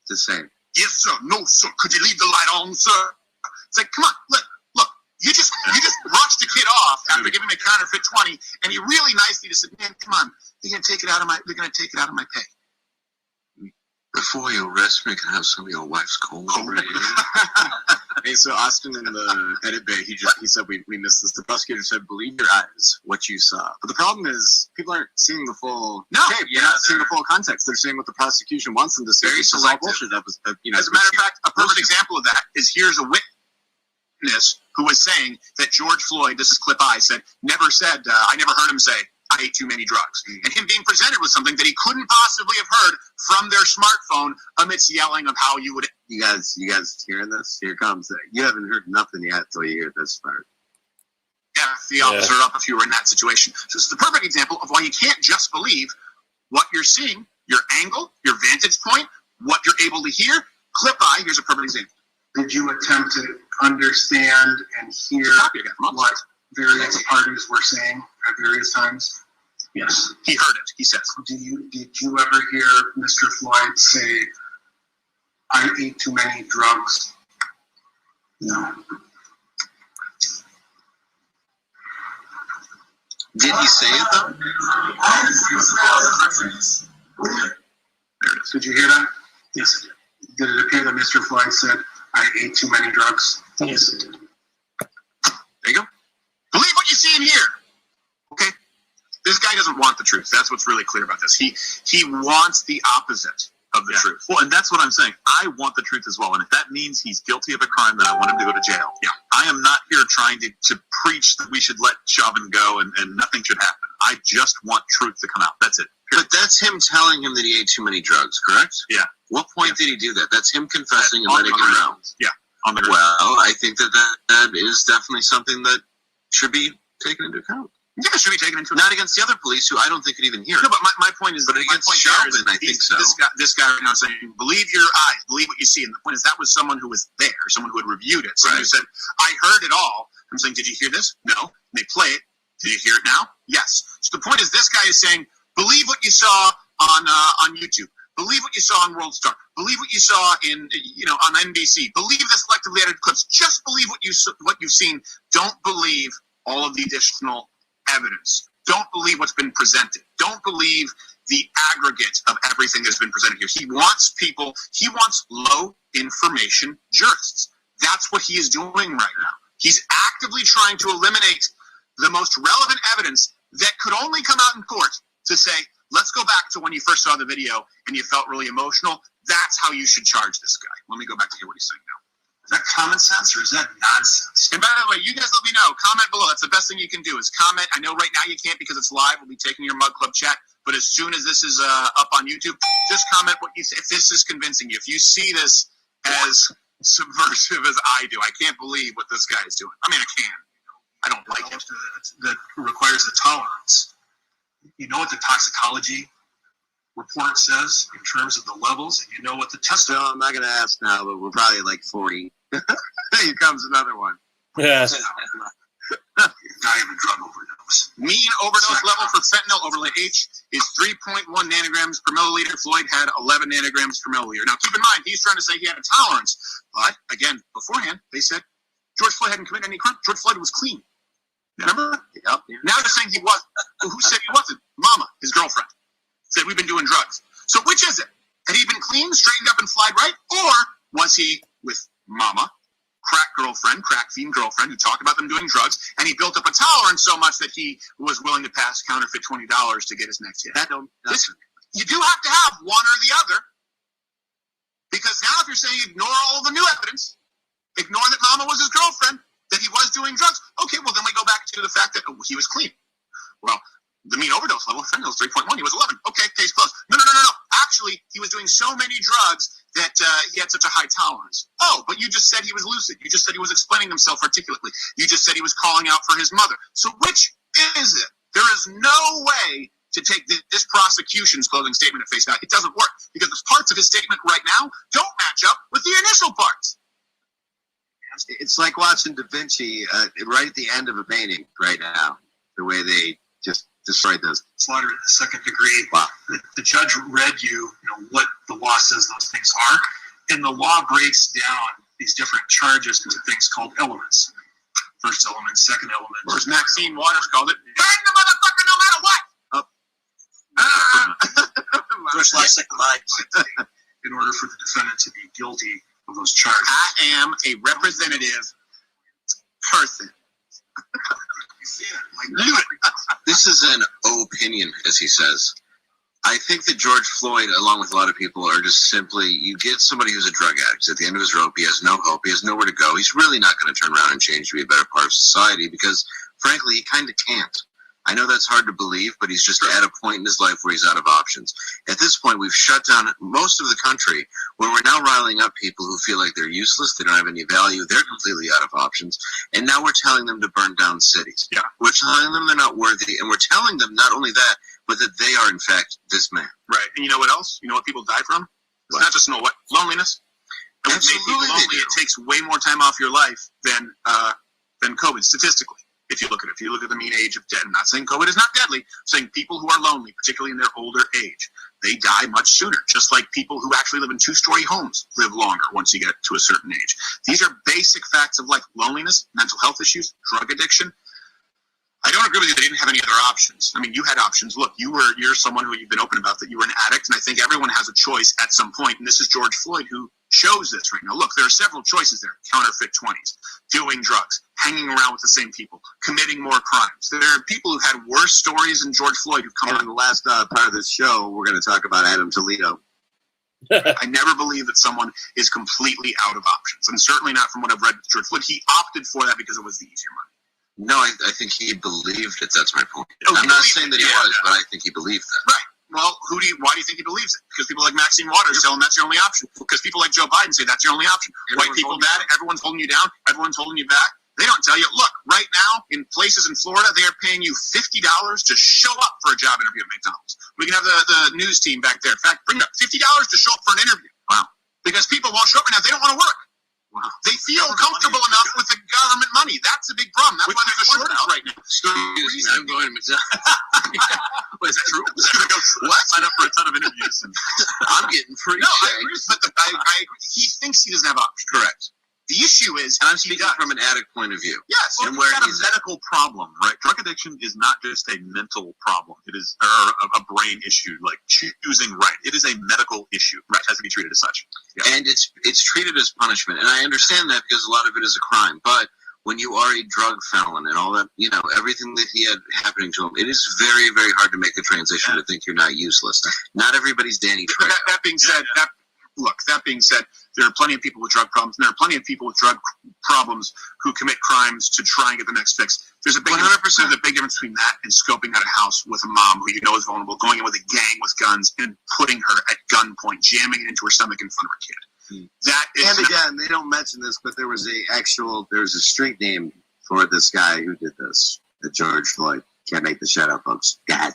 Just saying. Yes, sir. No, sir. Could you leave the light on, sir? It's like, come on, look. You just rushed the kid off after giving him a counterfeit 20, and you really nicely just said, "Man, come on, they're gonna take it out of my pay." Before you arrest me, can I have some of your wife's cold? Hey, so Austin in the edit bay, he said we missed this. The prosecutor said, "Believe your eyes, what you saw." But the problem is, people aren't seeing the full tape. They're not seeing the full context. They're seeing what the prosecution wants them to see. Very selective. Bullshit. As a matter of fact, a perfect example of that is here's a witness who was saying that George Floyd, this is clip I said, I never heard him say, "I ate too many drugs." And him being presented with something that he couldn't possibly have heard from their smartphone amidst yelling of how you would. You guys hearing this? Here comes it. You haven't heard nothing yet until you hear this part. Yeah, the officer up if you were in that situation. So this is the perfect example of why you can't just believe what you're seeing, your angle, your vantage point, what you're able to hear. Clip I, here's a perfect example. Did you attempt to understand and hear what various parties were saying at various times? Yes, he heard it. He says. Did you ever hear Mr. Floyd say, "I ate too many drugs"? No. Did he say it though? Did you hear that? Yes, I did. Did it appear that Mr. Floyd said, "I ate too many drugs"? Yes, I did. There you go. Believe what you see and hear. Okay? This guy doesn't want the truth. That's what's really clear about this. He wants the opposite of the truth. Well, and that's what I'm saying. I want the truth as well. And if that means he's guilty of a crime, then I want him to go to jail. Yeah. I am not here trying to preach that we should let Chauvin go and nothing should happen. I just want truth to come out. That's it. But that's him telling him that he ate too many drugs, correct? Yeah. What point did he do that? That's him confessing and letting him know. Yeah. On the ground. Well, I think that is definitely something that should be taken into account. Yeah, it should be taken into account. Not against the other police who I don't think could even hear. No, but my point is, but against Chauvin, I think so. This guy right now is saying, "Believe your eyes, believe what you see." And the point is, that was someone who was there, someone who had reviewed it, someone who said, "I heard it all." I'm saying, "Did you hear this?" No. And they play it. Did you hear it now? Yes. So the point is, this guy is saying, "Believe what you saw on YouTube. Believe what you saw on World Star. Believe what you saw on NBC. Believe the selectively edited clips. Just believe what you've seen. Don't believe all of the additional evidence. Don't believe what's been presented. Don't believe the aggregate of everything that's been presented here." He wants low information jurists. That's what he is doing right now. He's actively trying to eliminate the most relevant evidence that could only come out in court to say, let's go back to when you first saw the video and you felt really emotional. That's how you should charge this guy. Let me go back to hear what he's saying now. Is that common sense or is that nonsense? And by the way, you guys let me know. Comment below. That's the best thing you can do is comment. I know right now you can't because it's live. We'll be taking your Mug Club chat. But as soon as this is up on YouTube, just comment what you if this is convincing you. If you see this as subversive as I do, I can't believe what this guy is doing. I mean, I can. I don't like it. That requires a tolerance. You know what the toxicology report says in terms of the levels, and you know what the test. So I'm not going to ask now, but we're probably like 40. Here comes another one. Yeah. Die of a drug overdose. Mean overdose level for fentanyl overlay H is 3.1 nanograms per milliliter. Floyd had 11 nanograms per milliliter. Now, keep in mind, he's trying to say he had a tolerance. But, again, beforehand, they said George Floyd hadn't committed any crime. George Floyd was clean. Remember? Yep. Now they're saying he was. Who said he wasn't? Mama, his girlfriend, said we've been doing drugs. So which is it? Had he been clean, straightened up, and flied right? Or was he with Mama, crack girlfriend, crack fiend girlfriend, who talked about them doing drugs, and he built up a tolerance so much that he was willing to pass counterfeit $20 to get his next hit? You do have to have one or the other, because now if you're saying ignore all the new evidence, ignore that Mama was his girlfriend, that he was doing drugs, okay, well then we go back to the fact that he was clean. Well, the mean overdose level of fentanyl is 3.1. He was 11. Okay, case closed. No. Actually, he was doing so many drugs that he had such a high tolerance. Oh, but you just said he was lucid. You just said he was explaining himself articulately. You just said he was calling out for his mother. So which is it? There is no way to take this prosecution's closing statement at face value. It doesn't work because the parts of his statement right now don't match up with the initial parts. It's like watching Da Vinci right at the end of a painting right now, the way they just destroyed those. Slaughter in the second degree. Wow. The judge read you know, what the law says those things are, and the law breaks down these different charges into things called elements. First element, second element. Or as Maxine Waters called it, burn the motherfucker no matter what! First, last, second, life. In order for the defendant to be guilty of those charges. I am a representative person. This is an opinion, as he says. I think that George Floyd, along with a lot of people, are just simply, you get somebody who's a drug addict. At the end of his rope, he has no hope. He has nowhere to go. He's really not going to turn around and change to be a better part of society because, frankly, he kind of can't. I know that's hard to believe, but he's just at a point in his life where he's out of options. At this point, we've shut down most of the country where we're now riling up people who feel like they're useless, they don't have any value, they're completely out of options, and now we're telling them to burn down cities. Yeah. We're telling them they're not worthy, and we're telling them not only that, but that they are, in fact, this man. Right. And you know what else? You know what people die from? It's not just loneliness. And what makes people lonely, it takes way more time off your life than COVID, statistically. If you look at it, if you look at the mean age of death, I'm not saying COVID is not deadly, I'm saying people who are lonely, particularly in their older age, they die much sooner, just like people who actually live in two-story homes live longer once you get to a certain age. These are basic facts of life. Loneliness, mental health issues, drug addiction. I don't agree with you that they didn't have any other options. I mean, you had options. Look, you're someone who you've been open about that you were an addict, and I think everyone has a choice at some point, and this is George Floyd who shows this right now. Look, there are several choices there. Counterfeit 20s, doing drugs, hanging around with the same people, committing more crimes. There are people who had worse stories than George Floyd who've come on. In the last part of this show, we're going to talk about Adam Toledo. I never believe that someone is completely out of options, and certainly not from what I've read with George Floyd. He opted for that because it was the easier money. No, I think he believed it. That's my point. I'm not saying that he was, but I think he believed that. Right. Well, why do you think he believes it? Because people like Maxine Waters tell him that's your only option. Because people like Joe Biden say that's your only option. White people bad, everyone's holding you down, everyone's holding you back. They don't tell you, look, right now, in places in Florida, they are paying you $50 to show up for a job interview at McDonald's. We can have the news team back there. In fact, bring up $50 to show up for an interview. Wow. Because people won't show up right now. They don't want to work. Wow. They feel comfortable enough with the government money. That's a big problem. That's why there's a shortage right now. Excuse me, I'm going to McDonald's. Wait, is that true? What? Sign up for a ton of interviews. I'm getting free. No, I agree. But I agree. He thinks he doesn't have options. Correct. The issue is, and I'm speaking from an addict point of view. Yes, and where he's got a medical problem, right? Drug addiction is not just a mental problem; it is a brain issue, like choosing right. It is a medical issue, right? It has to be treated as such. Yeah. And it's treated as punishment, and I understand that because a lot of it is a crime. But when you are a drug felon and all that, everything that he had happening to him, it is very, very hard to make a transition to think you're not useless. Not everybody's Danny Trejo. That being said, that being said, there are plenty of people with drug problems, and there are plenty of people with drug problems who commit crimes to try and get the next fix. There's a big 100%. There's a big difference between that and scoping out a house with a mom who is vulnerable, going in with a gang with guns, and putting her at gunpoint, jamming it into her stomach in front of her kid. That is. And again, they don't mention this, but there's a street name for this guy who did this. The George Floyd. Can't make the shut up, folks. God.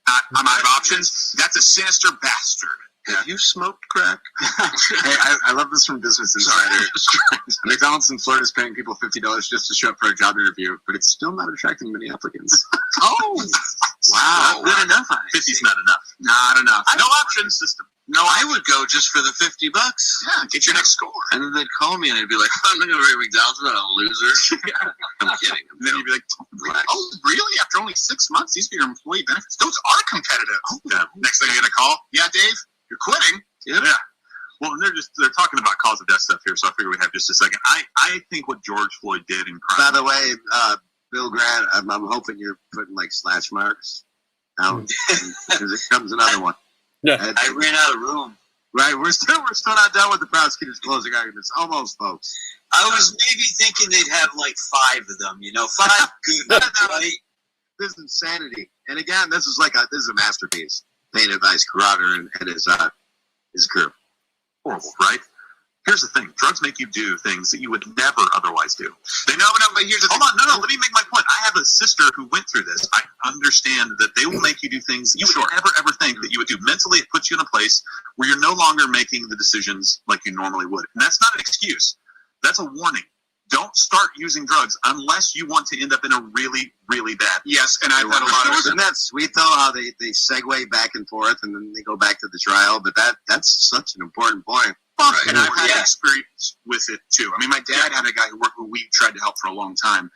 I'm out of options. That's a sinister bastard. Have you smoked crack? Hey, I love this from Business Insider. McDonald's in Florida is paying people $50 just to show up for a job interview, but it's still not attracting many applicants. Oh, wow. Not enough. 50's not enough. Not enough. No option system. No, I would go just for the $50. Yeah, get your next score. And then they'd call me and I'd be like, I'm not going to work at McDonald's, I'm not a loser. I'm kidding. And then you'd be like, oh, really? After only 6 months, these are your employee benefits? Those are competitive. Oh, yeah. Next thing I get a call, yeah, Dave, you're quitting. Yeah. Well, and they're talking about cause of death stuff here, so I figure we have just a second. I think what George Floyd did in crime. By the way, Bill Grant, I'm hoping you're putting like slash marks out because it comes another one. Yeah. I ran out of room. Right, we're still not done with the prosecutor's closing arguments. Almost, folks. I was maybe thinking they'd have like 5 of them. 5 good, right? This is insanity. And again, this is a masterpiece painted by his Carruthers and his crew. Horrible, right? Here's the thing. Drugs make you do things that you would never otherwise do. But here's the thing. Hold on, let me make my point. I have a sister who went through this. I understand that they will make you do things that you would never, ever think that you would do. Mentally, it puts you in a place where you're no longer making the decisions like you normally would. And that's not an excuse. That's a warning. Don't start using drugs unless you want to end up in a really, really bad. Yes, and I've had a lot of. Isn't that sweet though? How they segue back and forth, and then they go back to the trial. But that's such an important point. Right. And I've had experience with it too. I mean, my dad had a guy who we tried to help for a long time.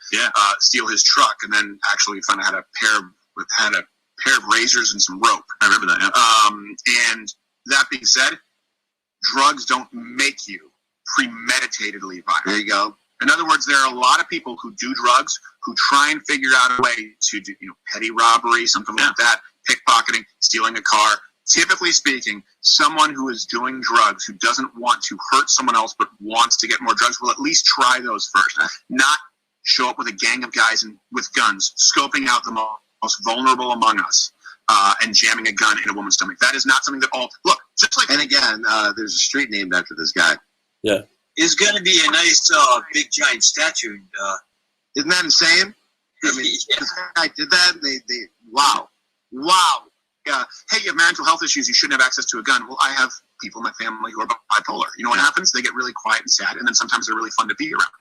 Steal his truck, and then actually found out had a pair of razors and some rope. I remember that. Yeah. And that being said, drugs don't make you premeditatedly violent. There you go. In other words, there are a lot of people who do drugs who try and figure out a way to do, petty robbery, something like that, pickpocketing, stealing a car. Typically speaking, someone who is doing drugs who doesn't want to hurt someone else but wants to get more drugs will at least try those first. Not show up with a gang of guys with guns, scoping out the most vulnerable among us, and jamming a gun in a woman's stomach. That is not something that just like. And again, there's a street named after this guy. Yeah. Is going to be a nice big giant statue. Isn't that insane? I mean, this guy did that. And they wow. Hey, you have mental health issues. You shouldn't have access to a gun. Well, I have people in my family who are bipolar. You know what happens? They get really quiet and sad, and then sometimes they're really fun to be around.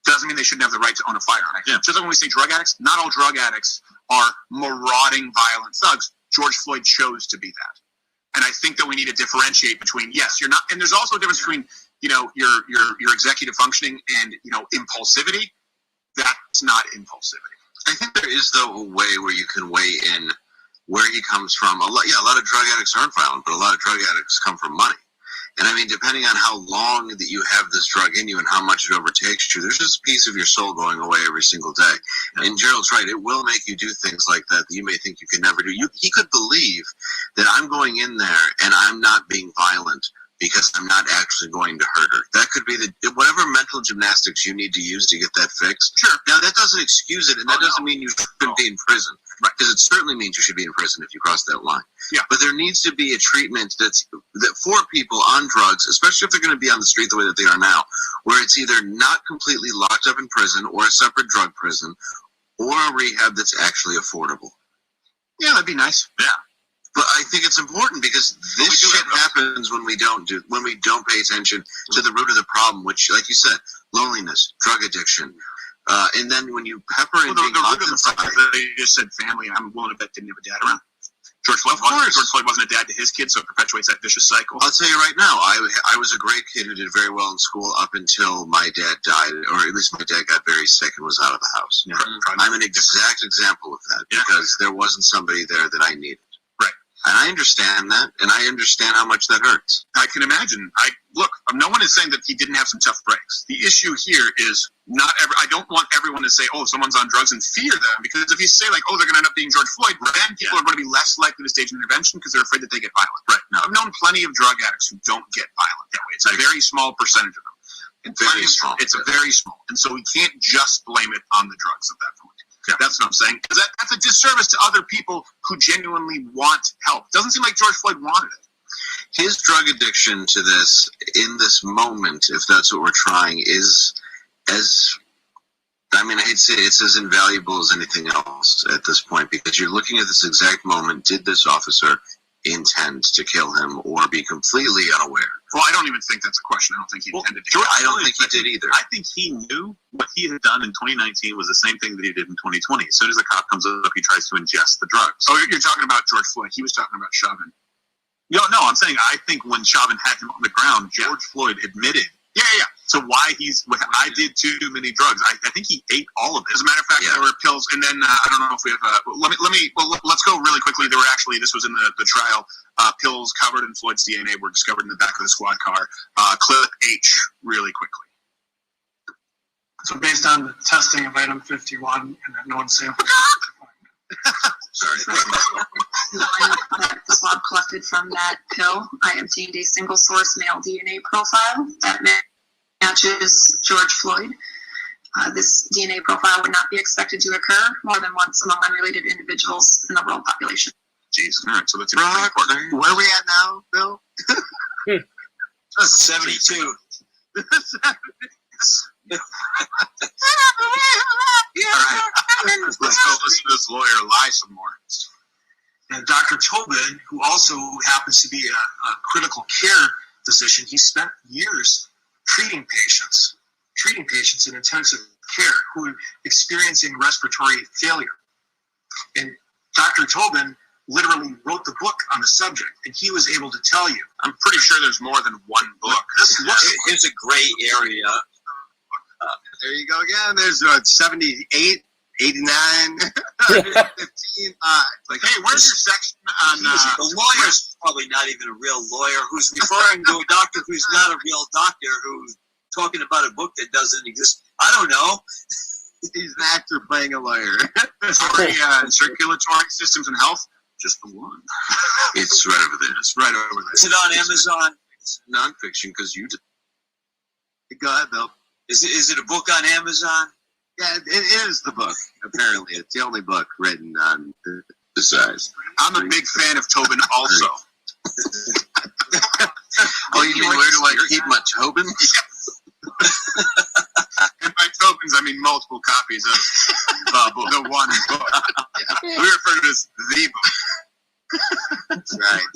Doesn't mean they shouldn't have the right to own a firearm. Yeah. Just like when we say drug addicts, not all drug addicts are marauding, violent thugs. George Floyd chose to be that. And I think that we need to differentiate between, yes, you're not, and there's also a difference between, your executive functioning and, impulsivity. That's not impulsivity. I think there is, though, a way where you can weigh in where he comes from. A lot of drug addicts aren't violent, but a lot of drug addicts come from money. And I mean, depending on how long that you have this drug in you and how much it overtakes you, there's just a piece of your soul going away every single day. And Gerald's right. It will make you do things like that you may think you can never do. He could believe that I'm going in there and I'm not being violent because I'm not actually going to hurt her. That could be whatever mental gymnastics you need to use to get that fixed. Sure. Now, that doesn't excuse it, and that doesn't mean you shouldn't be in prison. Right. Because it certainly means you should be in prison if you cross that line. Yeah. But there needs to be a treatment that for people on drugs, especially if they're going to be on the street the way that they are now, where it's either not completely locked up in prison or a separate drug prison or a rehab that's actually affordable. Yeah, that'd be nice. Yeah. But I think it's important because this shit happens when we don't pay attention to the root of the problem, which, like you said, loneliness, drug addiction, and then when you pepper in being locked inside. They just said family, and I'm willing to bet didn't have a dad around. George Floyd wasn't a dad to his kids, so it perpetuates that vicious cycle. I'll tell you right now, I was a great kid who did very well in school up until my dad died, or at least my dad got very sick and was out of the house. Yeah. I'm an exact example of that because there wasn't somebody there that I needed. Right. And I understand that, and I understand how much that hurts. I can imagine. Look, no one is saying that he didn't have some tough breaks. The issue here is I don't want everyone to say, oh, someone's on drugs and fear them, because if you say like, oh, they're going to end up being George Floyd, then people are going to be less likely to stage an intervention because they're afraid that they get violent. Right. Now, I've known plenty of drug addicts who don't get violent that way. It's a very small percentage of them. Very small. It's a very small. And so we can't just blame it on the drugs at that point. Yeah. That's what I'm saying. Because that's a disservice to other people who genuinely want help. Doesn't seem like George Floyd wanted it. His drug addiction to this, in this moment, if that's what we're trying, is as, I mean, I hate to say it's as invaluable as anything else at this point, because you're looking at this exact moment. Did this officer intend to kill him or be completely unaware? Well, I don't even think that's a question. I don't think he intended to. I don't think he did either. I think he knew what he had done in 2019 was the same thing that he did in 2020. As soon as the cop comes up, he tries to ingest the drugs. Oh, you're talking about George Floyd. He was talking about Chauvin. No, I'm saying I think when Chauvin had him on the ground, George Floyd admitted. Yeah. So why I did too many drugs. I think he ate all of it. As a matter of fact, there were pills, and then I don't know if we have. Let's go really quickly. There were actually, this was in the trial. Pills covered in Floyd's DNA were discovered in the back of the squad car. Clip H, really quickly. So based on the testing of item 51 and that known sample. Sorry. The swab collected from that pill, I obtained a single source male DNA profile that matches George Floyd. This DNA profile would not be expected to occur more than once among unrelated individuals in the world population. Jeez. All right, so that's important. Where are we at now, Bill? 72. All right. Let's go listen to this lawyer lie some more. And Dr. Tobin, who also happens to be a critical care physician, he spent years treating patients in intensive care who are experiencing respiratory failure. And Dr. Tobin literally wrote the book on the subject, and he was able to tell you. I'm pretty sure there's more than one book. Here's a gray area. There you go again. There's 78, 89, 15. Like, hey, where's your section on... the lawyer's probably not even a real lawyer who's referring to a doctor who's not a real doctor who's talking about a book that doesn't exist. I don't know. He's an actor playing a lawyer. Circulatory systems and health, just the one. It's right over there. It's right over there. Is it on Amazon? It's nonfiction because you did. Go ahead, Bill. Is it a book on Amazon? Yeah, it is the book. Apparently, it's the only book written on the size. I'm a big fan of Tobin also. Oh, you mean where do I keep my Tobin? And by Tobins, I mean multiple copies of the one book. We refer to it as the book. That's right.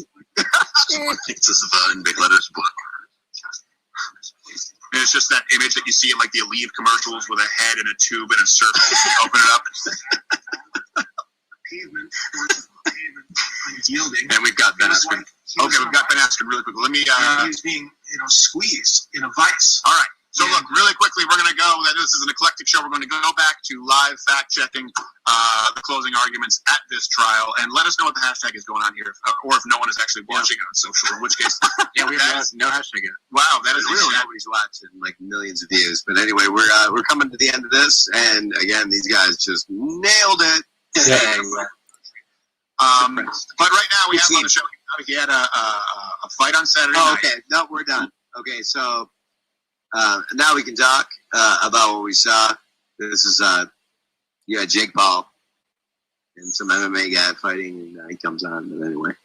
It's a in big letters book. And it's just that image that you see in like the Aleve commercials with a head and a tube and a circle. You open it up. Pavement, yielding. And we've got Ben Askren. Okay, we've got Ben Askren really quickly. Let me. He's being, squeezed in a vice. All right. So look, really quickly, we're going to go. This is an eclectic show. We're going to go back to live fact-checking the closing arguments at this trial, and let us know what the hashtag is going on here, or if no one is actually watching it on social. In which case, we have no hashtag yet. Wow, that is really nobody's watching, like millions of views. But anyway, we're coming to the end of this, and again, these guys just nailed it. Yeah. But right now we have on the show. He had a fight on Saturday night. Okay, no, we're done. Okay, so. Now we can talk about what we saw. This is Jake Paul and some MMA guy fighting, and he comes on. But anyway,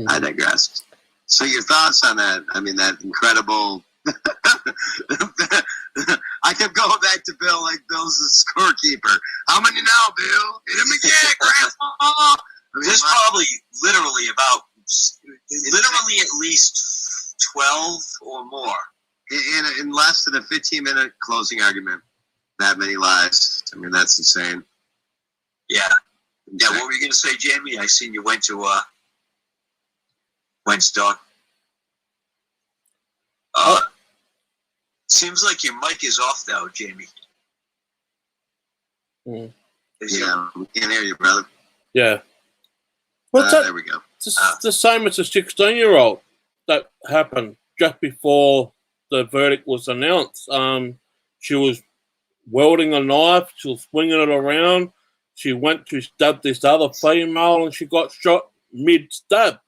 I digress. So your thoughts on that? I mean, that incredible. I kept going back to Bill, like Bill's the scorekeeper. How many now, Bill? Hit him again, Grandpa. There's probably literally at least 12 or more. In less than a 15-minute closing argument, that many lies. I mean, that's insane. Yeah. Yeah, what were you going to say, Jamie? I seen you went to Wentz Dog. Seems like your mic is off now, Jamie. Yeah, we can't hear you, brother. Yeah. What's up? There we go. It's the same as a 16-year-old that happened just before the verdict was announced. She was wielding a knife. She was swinging it around. She went to stab this other female, and she got shot mid-stab.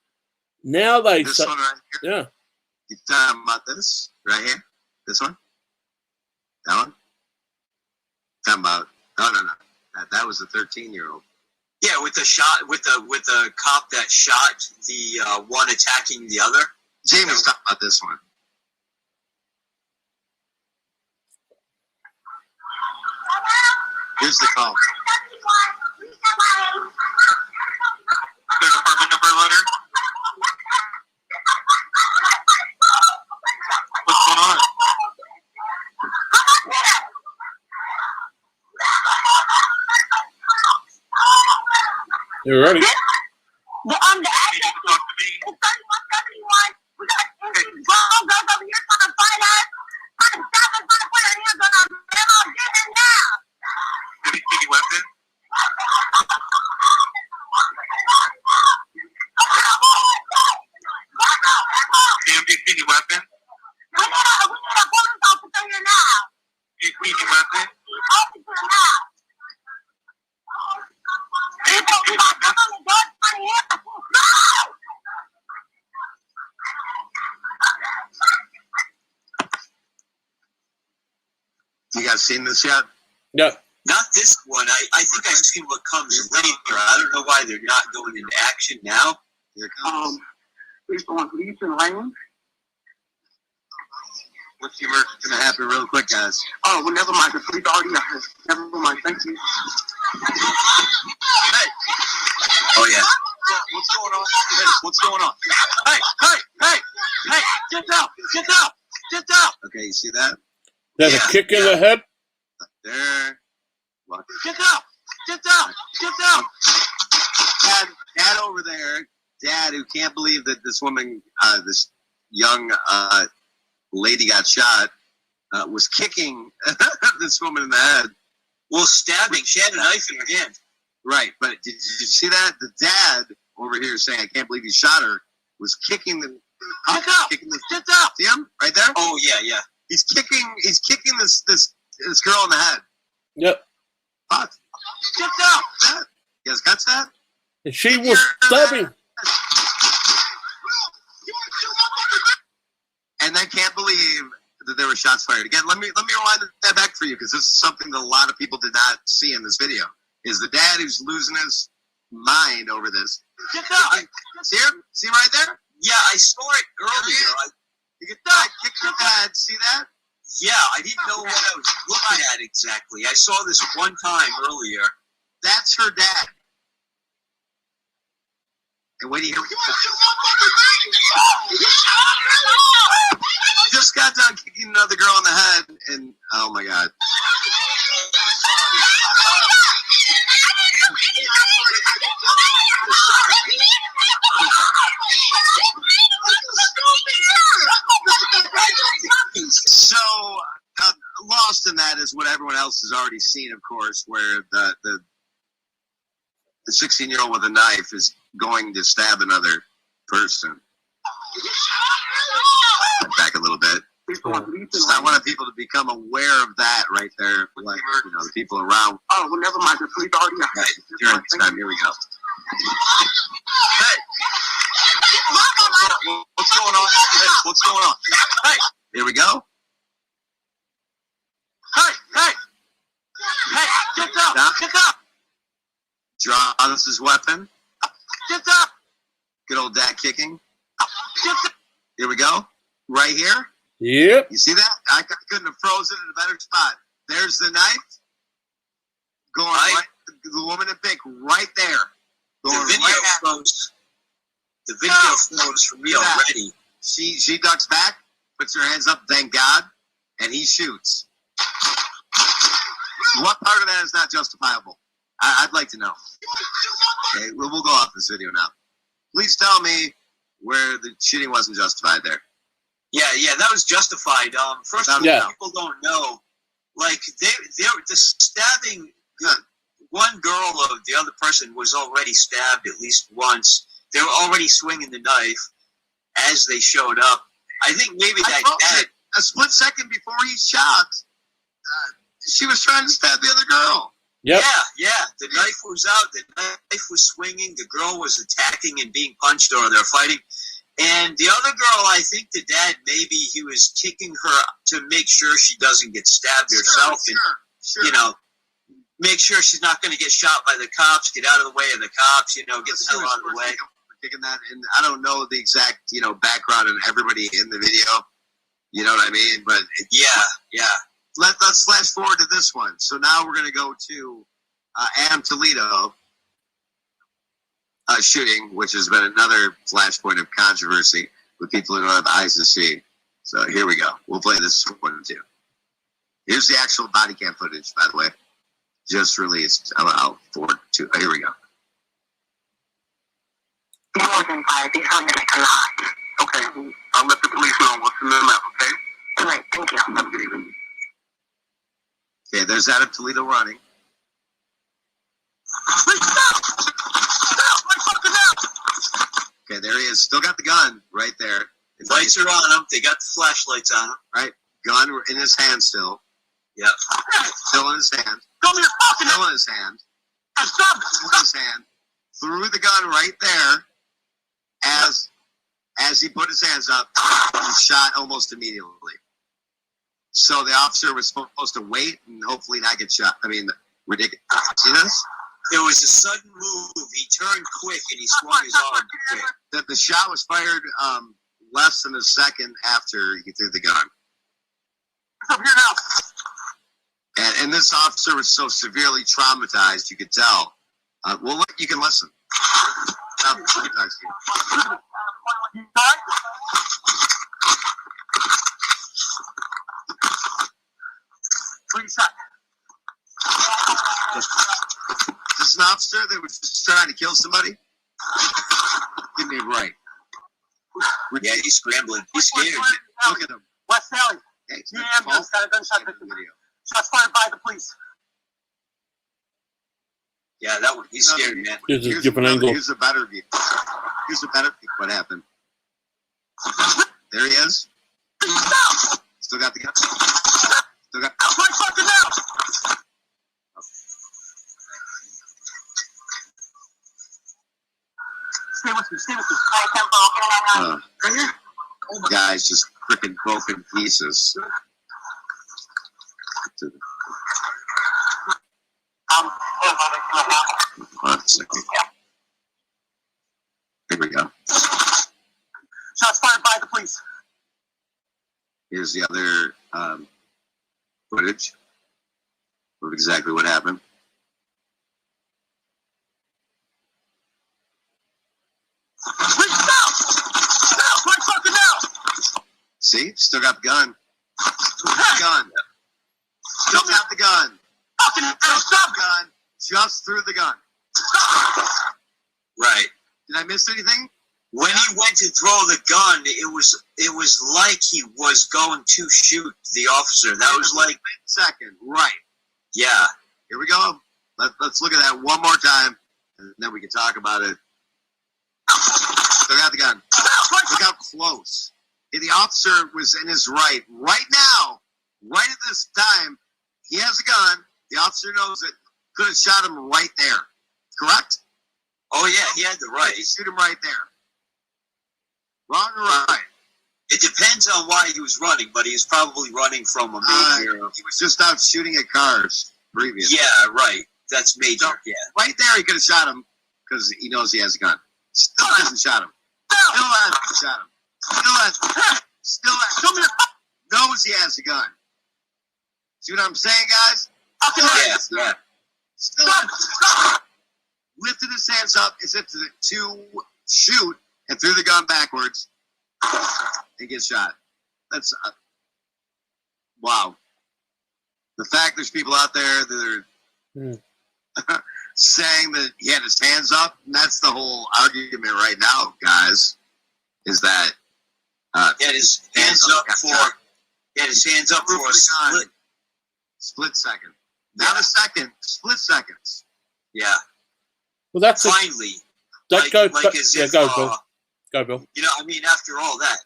Now they This say, one right here? yeah. You talking about this right here? This one? That one? Talking about? No. That was a 13-year-old. Yeah, with the cop that shot the one attacking the other. Jamie's talking about this one. Here's the call. Their apartment number letter. What's going on? You ready? The address is 3171. We got girls over here trying to fight us, trying to stop us, trying to put our hands on our memo. Get him down. Did he weapon? Damn, do you see any weapon? We need a police officer here now. Do you see any weapon? Officer now. We got some on the door trying to hit us. No! You guys seen this yet? Yeah. Not this one. I think I've seen what comes later. I don't know why they're not going into action now. Here it comes. Please go on Legion Lane. What's the emergency going to happen real quick, guys? Oh, well, never mind. The police already got her. Never mind. Thank you. Hey! Oh yeah. What's going on? Hey, what's going on? Hey! Get down! Okay, you see that? There's a kick in the head. There. What? Get down! Dad over there. Dad, who can't believe that this woman, this young lady got shot, was kicking this woman in the head. Well, stabbing. She had a knife in her hand. Right, but did you see that? The dad over here saying, "I can't believe you shot her," was kicking the. Get down! See him right there? Oh yeah. He's kicking this girl in the head. Yep. What? Get down! You guys got that? And she was stabbing. And I can't believe that there were shots fired. Again, let me rewind that back for you, because this is something that a lot of people did not see in this video. Is the dad who's losing his mind over this. Get down! See him? See him right there? Yeah, I saw it earlier. You get down! Kick your dad. See that? Yeah, I didn't know what I was looking at exactly. I saw this one time earlier. That's her dad. And wait till you hear. Just got done kicking another girl in the head, and oh my god. So lost in that is what everyone else has already seen, of course, where the 16-year-old with a knife is going to stab another person. Back a little bit. Just I wanted people to become aware of that right there, like the people around. Oh, well, never mind. The police already got her. Right, during this time, here we go. Hey! What's going on? Hey, what's going on? Hey! Here we go. Hey! Get up! Get up! Draws his weapon. Get up! Good old dad kicking. Get up! Here we go. Right here. Yep. You see that? I couldn't have frozen in a better spot. There's the knife. Going right. The woman in pink right there. Going the video flows. The video flows for me already. She ducks back, puts her hands up, thank God, and he shoots. What part of that is not justifiable? I'd like to know. Okay, we'll go off this video now. Please tell me where the shooting wasn't justified there. Yeah, that was justified. First of all, people don't know. Like, the stabbing, one girl of the other person was already stabbed at least once. They were already swinging the knife as they showed up. I think maybe that a split second before he shot, she was trying to stab the other girl. Yep. Yeah. The knife was out. The knife was swinging. The girl was attacking and being punched, or they're fighting. And the other girl, I think the dad, maybe he was kicking her to make sure she doesn't get stabbed herself. Sure. You know, make sure she's not going to get shot by the cops, get out of the way of the cops, you know, get the hell out of the way. Kicking that, and I don't know the exact, background of everybody in the video. You know what I mean? But yeah. Let's flash forward to this one. So now we're going to go to Am Toledo shooting, which has been another flashpoint of controversy with people who don't have eyes to see. So here we go. We'll play this one too. Here's the actual body cam footage, by the way. Just released. I'll forward to. Here we go. More than 5. These are going to make a lot. Okay, I'll let the police know what's in the map, okay? All right, thank you. Have a good evening. Okay, there's Adam Toledo running. Okay, there he is. Still got the gun right there. Lights are on him. They got the flashlights on him. Right. Gun in his hand still. Yep. Still in his hand. Come here, fucking Still in his hand. stop. Still in his hand. Threw the gun right there as he put his hands up and shot almost immediately. So the officer was supposed to wait and hopefully not get shot. I mean, ridiculous. See this? It was a sudden move. He turned quick and he swung his arm quick. The shot was fired less than a second after he threw the gun. Come here now. And this officer was so severely traumatized, you could tell. Well, you can listen. Is this an officer that was just trying to kill somebody? Give me a break. Yeah, he's scrambling. He's scared. Look at him. West Valley. Hey, The ambulance got a gunshot victim. Shots fired by the police. Yeah, that one. He's scared, man. Here's a different angle. Here's a better view. Here's a better view. What happened? There he is. Still got the gun. Still got. Stay with me. Stay with me. Right here. Guys just freaking broken pieces. One second. Here we go. Shots fired by the police. Here's the other footage of exactly what happened. See? Still got the gun. Still got the gun. Still got the gun. Stop gun. Just threw the gun. Right. Did I miss anything? When he went to throw the gun, it was like he was going to shoot the officer. That was like second. Right. Yeah. Here we go. Let's look at that one more time, and then we can talk about it. Still got the gun. Look how close. The officer was in his right now, right at this time. He has a gun. The officer knows it. Could have shot him right there. Correct? Oh, yeah, he had the right. Shoot him right there. Wrong or right? It depends on why he was running, but he was probably running from a major. He was just out shooting at cars previously. Yeah, right. That's major, yeah. Right there, he could have shot him because he knows he has a gun. Still hasn't shot him. Still hasn't shot him. Still knows he has a gun. See what I'm saying, guys? Yeah. Still lifted his hands up as if to shoot and threw the gun backwards and gets shot. That's wow. The fact there's people out there that are saying that he had his hands up, and that's the whole argument right now, guys, is that he had his hands up for a split second. Not a second, split seconds. Yeah. Well, that's finally. That goes. as Yeah, if, go, Bill. Go, Bill. You know, I mean, after all that.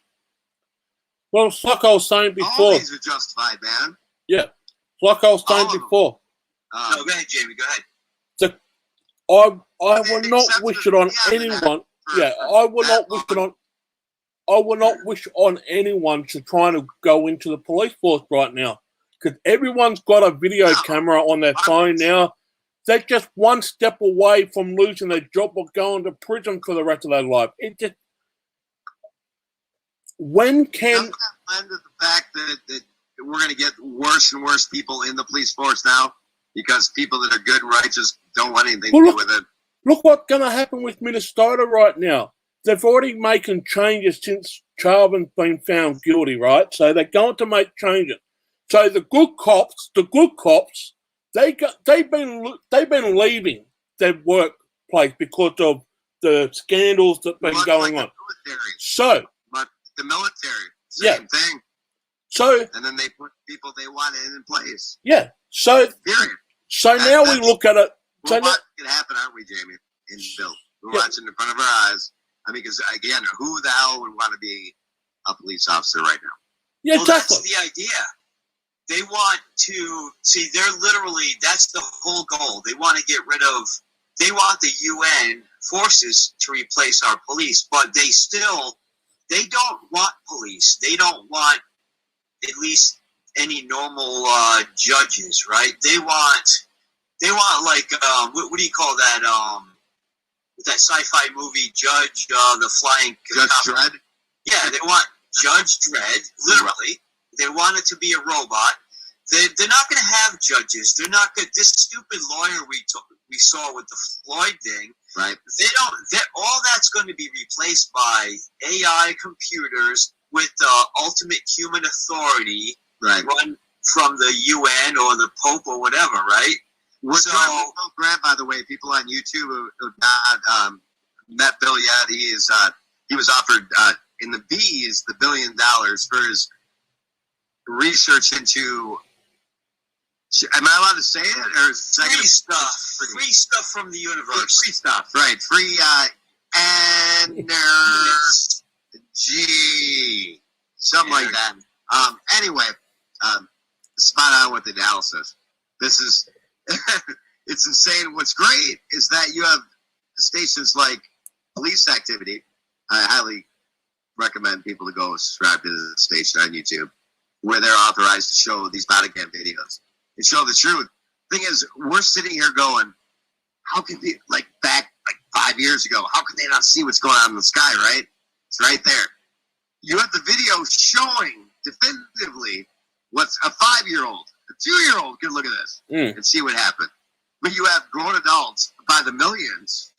Well, it's like I was saying before. All these are justified, man. Yeah, it's like I was saying before. No, go ahead, Jamie. Go ahead. I will not wish it on anyone. Yeah, I will not wish it on. I will not wish on anyone to try to go into the police force right now, because everyone's got a video camera on their phone now. They're just one step away from losing their job or going to prison for the rest of their life. It just when can Doesn't that lend to the fact that we're going to get worse and worse people in the police force now because people that are good and righteous don't want anything to do with it? Look what's going to happen with Minnesota right now. They've already making changes since Charvin's been found guilty, right? So they're going to make changes. So the good cops, they've been leaving their workplace because of the scandals that've been going on. So, but the military, same thing. So, and then they put people they wanted in place. Yeah. So, period. So now we look at it. We're watching it happen, aren't we, Jamie? And Bill, we're watching in front of our eyes. I mean, because again, who the hell would want to be a police officer right now? Yeah, well, that's the idea. They want to see. They're literally. That's the whole goal. They want to get rid of. They want the UN forces to replace our police, but they don't want police. They don't want at least any normal judges, right? They want like what do you call that? That sci-fi movie, Judge the Flying Judge Dredd. Yeah, they want Judge Dredd. Literally, they want it to be a robot. They're not going to have judges. They're not good. This stupid lawyer we saw with the Floyd thing. Right. They don't. All that's going to be replaced by AI computers with ultimate human authority, right, run from the UN or the Pope or whatever, right? So, Grant, by the way, people on YouTube who have not met Bill yet, he was offered in the B's the $1 billion for his research into. Am I allowed to say it? Or free stuff? Free stuff from the universe. Free stuff, right? Free energy, something like that. Anyway, spot on with the analysis. This is. It's insane. What's great is that you have stations like Police Activity. I highly recommend people to go subscribe to the station on YouTube, where they're authorized to show these body cam videos and show the truth. Thing is, we're sitting here going, how can they, back 5 years ago, how can they not see what's going on in the sky, right? It's right there. You have the video showing definitively what's a 5-year-old. A 2-year-old can look at this and see what happened. But you have grown adults by the millions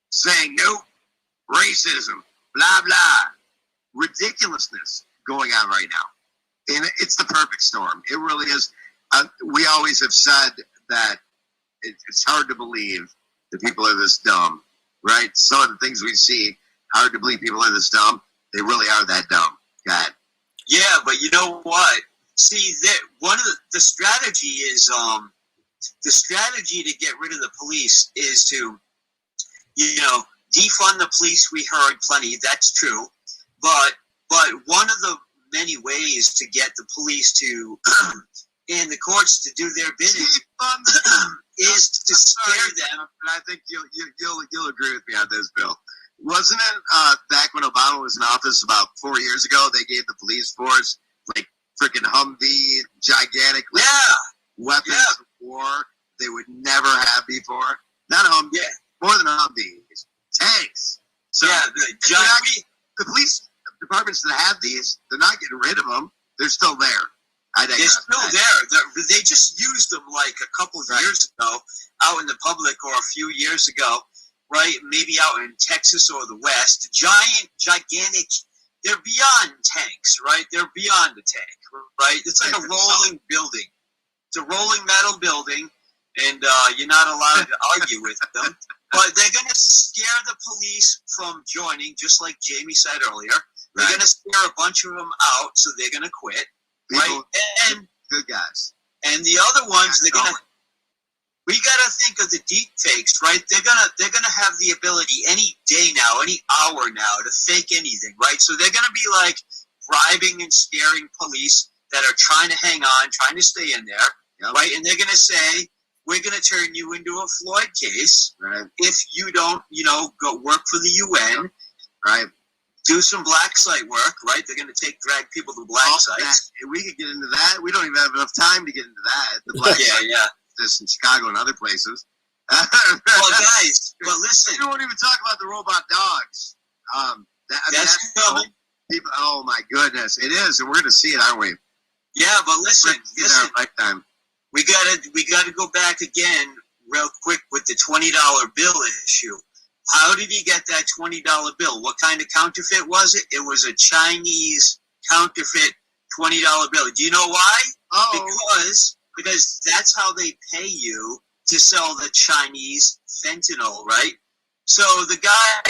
saying, nope, racism, blah, blah, ridiculousness going on right now. And it's the perfect storm. It really is. We always have said that it's hard to believe that people are this dumb, right? Some of the things we see, hard to believe people are this dumb. They really are that dumb. God. Yeah, but you know what? See, one of the strategy is the strategy to get rid of the police is to, defund the police. We heard plenty. That's true, but one of the many ways to get the police to and the courts to do their bidding is to scare them. And I think you'll agree with me on this, Bill. Wasn't it back when Obama was in office about 4 years ago? They gave the police force freaking Humvee, gigantic weapons of war they would never have before. Not a Humvee, more than a Humvee. Tanks. So the police departments that have these, they're not getting rid of them. They're still there. They're still there. They just used them a couple of years ago out in the public, or a few years ago, right? Maybe out in Texas or the West. Gigantic. They're beyond tanks, right? They're beyond the tank, right? It's like a rolling building. It's a rolling metal building, and you're not allowed to argue with them. But they're going to scare the police from joining, just like Jamie said earlier. They're going to scare a bunch of them out, so they're going to quit, right? And good guys. And the other ones, they're going to... we gotta think of the deep fakes, right? They're gonna have the ability any day now, any hour now, to fake anything, right? So they're gonna be like bribing and scaring police that are trying to hang on, trying to stay in there, right? And they're gonna say, we're gonna turn you into a Floyd case, right? If you don't, go work for the UN, right? Do some black site work, right? They're going to drag people to black sites. We could get into that. We don't even have enough time to get into that. The black site exists in Chicago and other places. Well, guys, but listen. We won't even talk about the robot dogs. That's coming. People, oh, my goodness. It is, and we're going to see it, aren't we? Yeah, but listen. Lifetime. We gotta go back again real quick with the $20 bill issue. How did he get that $20 bill? What kind of counterfeit was it? It was a Chinese counterfeit $20 bill. Do you know why? Because that's how they pay you to sell the Chinese fentanyl, right? So the guy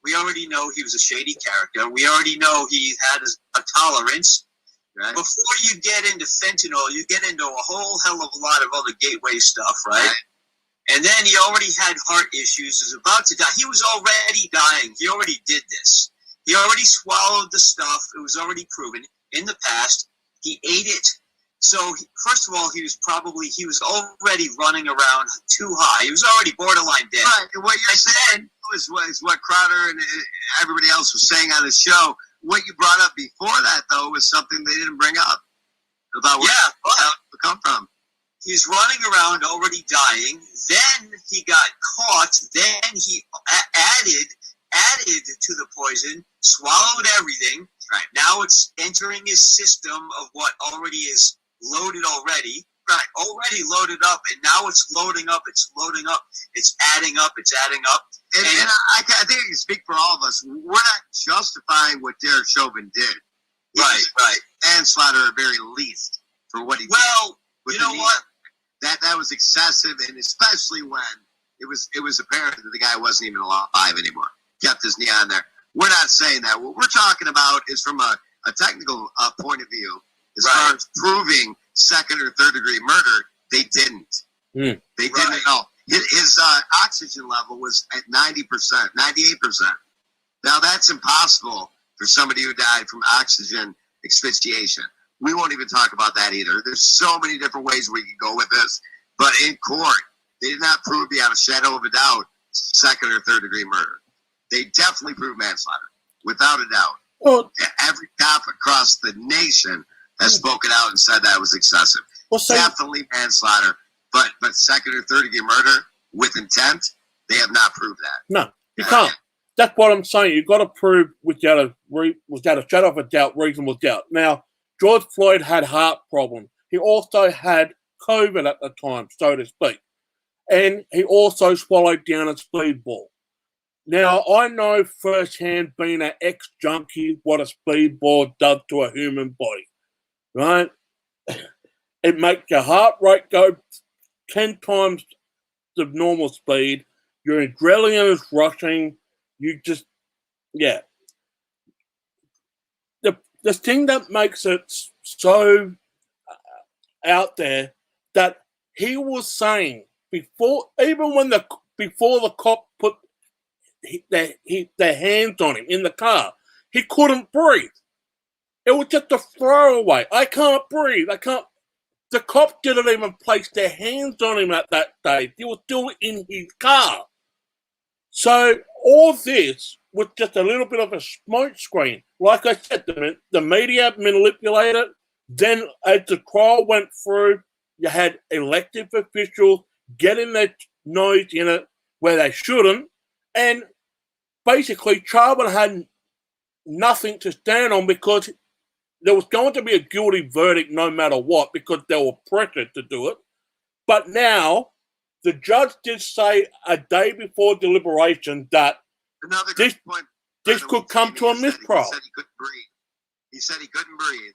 we already know he was a shady character. We already know he had a tolerance. Right. Before you get into fentanyl, you get into a whole hell of a lot of other gateway stuff, right? And then he already had heart issues, was about to die. He was already dying. He already did this. He already swallowed the stuff. It was already proven in the past. He ate it. So, first of all, he was already running around too high. He was already borderline dead. Right. And what you're saying is what Crowder and everybody else was saying on the show. What you brought up before that, though, was something they didn't bring up about where it come from. He's running around already dying. Then he got caught. Then he added to the poison, swallowed everything. Right. Now it's entering his system of what already is loaded already. Right. Already loaded up, and now it's loading up. It's loading up. It's adding up. It's adding up. And I think I can speak for all of us. We're not justifying what Derek Chauvin did. Right. Manslaughter at very least for what he did. Well, you know what? That was excessive, and especially when it was apparent that the guy wasn't even alive anymore. Kept his knee on there. We're not saying that. What we're talking about is from a technical point of view. As far as proving second or third degree murder, they didn't. They didn't at all. His oxygen level was at 90%, 98%. Now that's impossible for somebody who died from oxygen asphyxiation. We won't even talk about that either. There's so many different ways we can go with this. But in court, they did not prove beyond a shadow of a doubt second or third degree murder. They definitely proved manslaughter, without a doubt. Well, every cop across the nation has spoken out and said that was excessive. Well, definitely manslaughter, but second or third degree murder with intent, they have not proved that. No, you can't. That's what I'm saying. You've got to prove without a shadow of a doubt, reasonable doubt. Now, George Floyd had heart problems. He also had COVID at the time, so to speak. And he also swallowed down a speedball. Now, I know firsthand, being an ex-junkie, what a speedball does to a human body, right? It makes your heart rate go 10 times the normal speed. Your adrenaline is rushing. You just, The thing that makes it so out there that he was saying before the cop put their hands on him in the car, he couldn't breathe. It was just a throwaway. I can't breathe. The cop didn't even place their hands on him at that stage. He was still in his car. So all this was just a little bit of a smoke screen. Like I said, the media manipulated. Then as the trial went through, you had elected officials getting their nose in it where they shouldn't. And basically, Chauvin had nothing to stand on because there was going to be a guilty verdict no matter what because they were pressured to do it. But now, the judge did say a day before deliberation that this could come to a mistrial. He said he couldn't breathe. He said he couldn't breathe.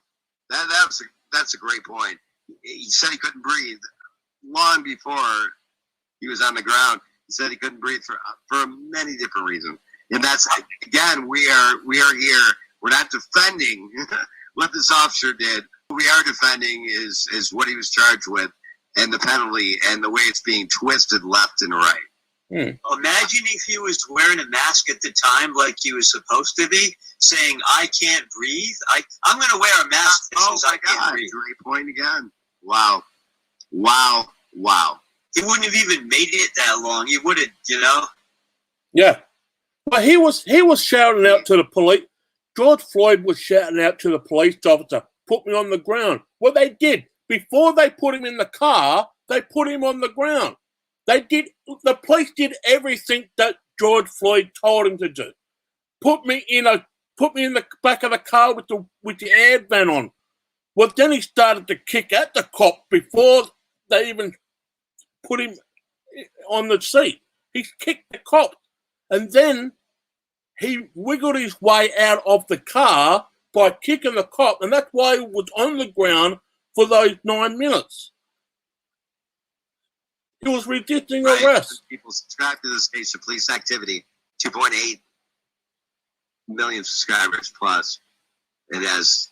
That's a great point. He said he couldn't breathe long before he was on the ground. He said he couldn't breathe for many different reasons. And that's, again, we are here. We're not defending what this officer did. What we are defending is what he was charged with and the penalty and the way it's being twisted left and right. Imagine if he was wearing a mask at the time like he was supposed to be, saying, I can't breathe. I'm going to wear a mask that says I can't breathe. Great point again. Wow. He wouldn't have even made it that long. He would have, Yeah. But he was shouting out to the police. George Floyd was shouting out to the police officer, put me on the ground. Well, they did. Before they put him in the car, they put him on the ground. The police did everything that George Floyd told him to do. Put me in the back of the car with the air vent on. Well, then he started to kick at the cop before they even put him on the seat. He kicked the cop. And then he wiggled his way out of the car by kicking the cop. And that's why he was on the ground for those 9 minutes. He was resisting arrest. People subscribe to this page of police activity. 2.8 million subscribers plus. It has.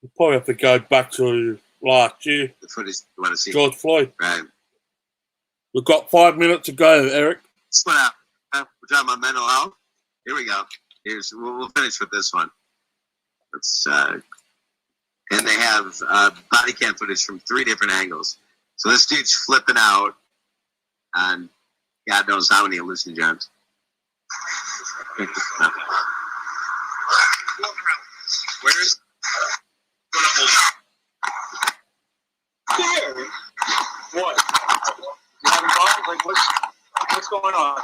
You probably have to go back to last year. The footage you want to see. George Floyd. Right. We've got 5 minutes to go, Eric. Split up. We're talking about mental health. Here we go. We'll finish with this one. Let's. And they have body cam footage from 3 different angles. So this dude's flipping out on God knows how many hallucinogens. Where is? There. What? You having fun? Like what's going on?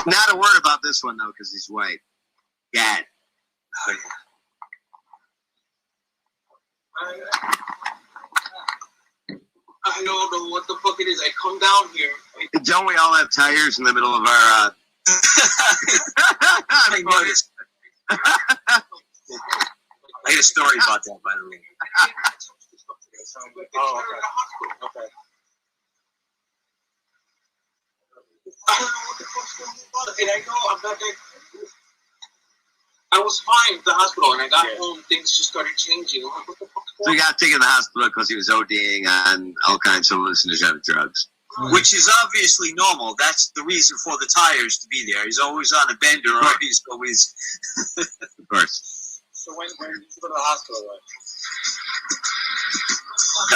Not a word about this one though, because he's white. Gad. Oh, yeah. I don't know what the fuck it is. I come down here. Don't we all have tires in the middle of our? I noticed. I had a story about that, by the way. Oh, okay. I don't know what the fuck's going on. And I know I'm not that. I was fine at the hospital, and I got home. Things just started changing. I'm like, what the fuck? So he got taken to the hospital because he was ODing on all kinds of hallucinogenic drugs. Which is obviously normal. That's the reason for the tires to be there. He's always on a bender, or he's always. Of course. So when did you go to the hospital?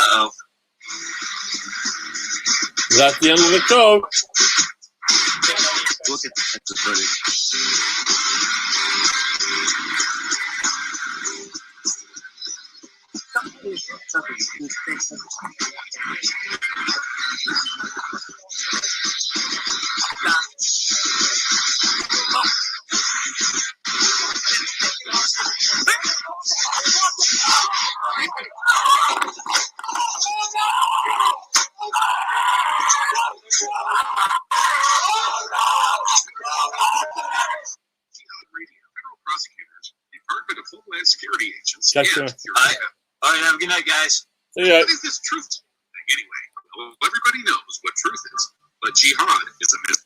Uh-oh. That's the end of the show. Look at the footage. Prosecutors, Department of Homeland Security agents. Gotcha. All right, have a good night, guys. See ya. What is this truth thing anyway? Well, everybody knows what truth is, but jihad is a myth.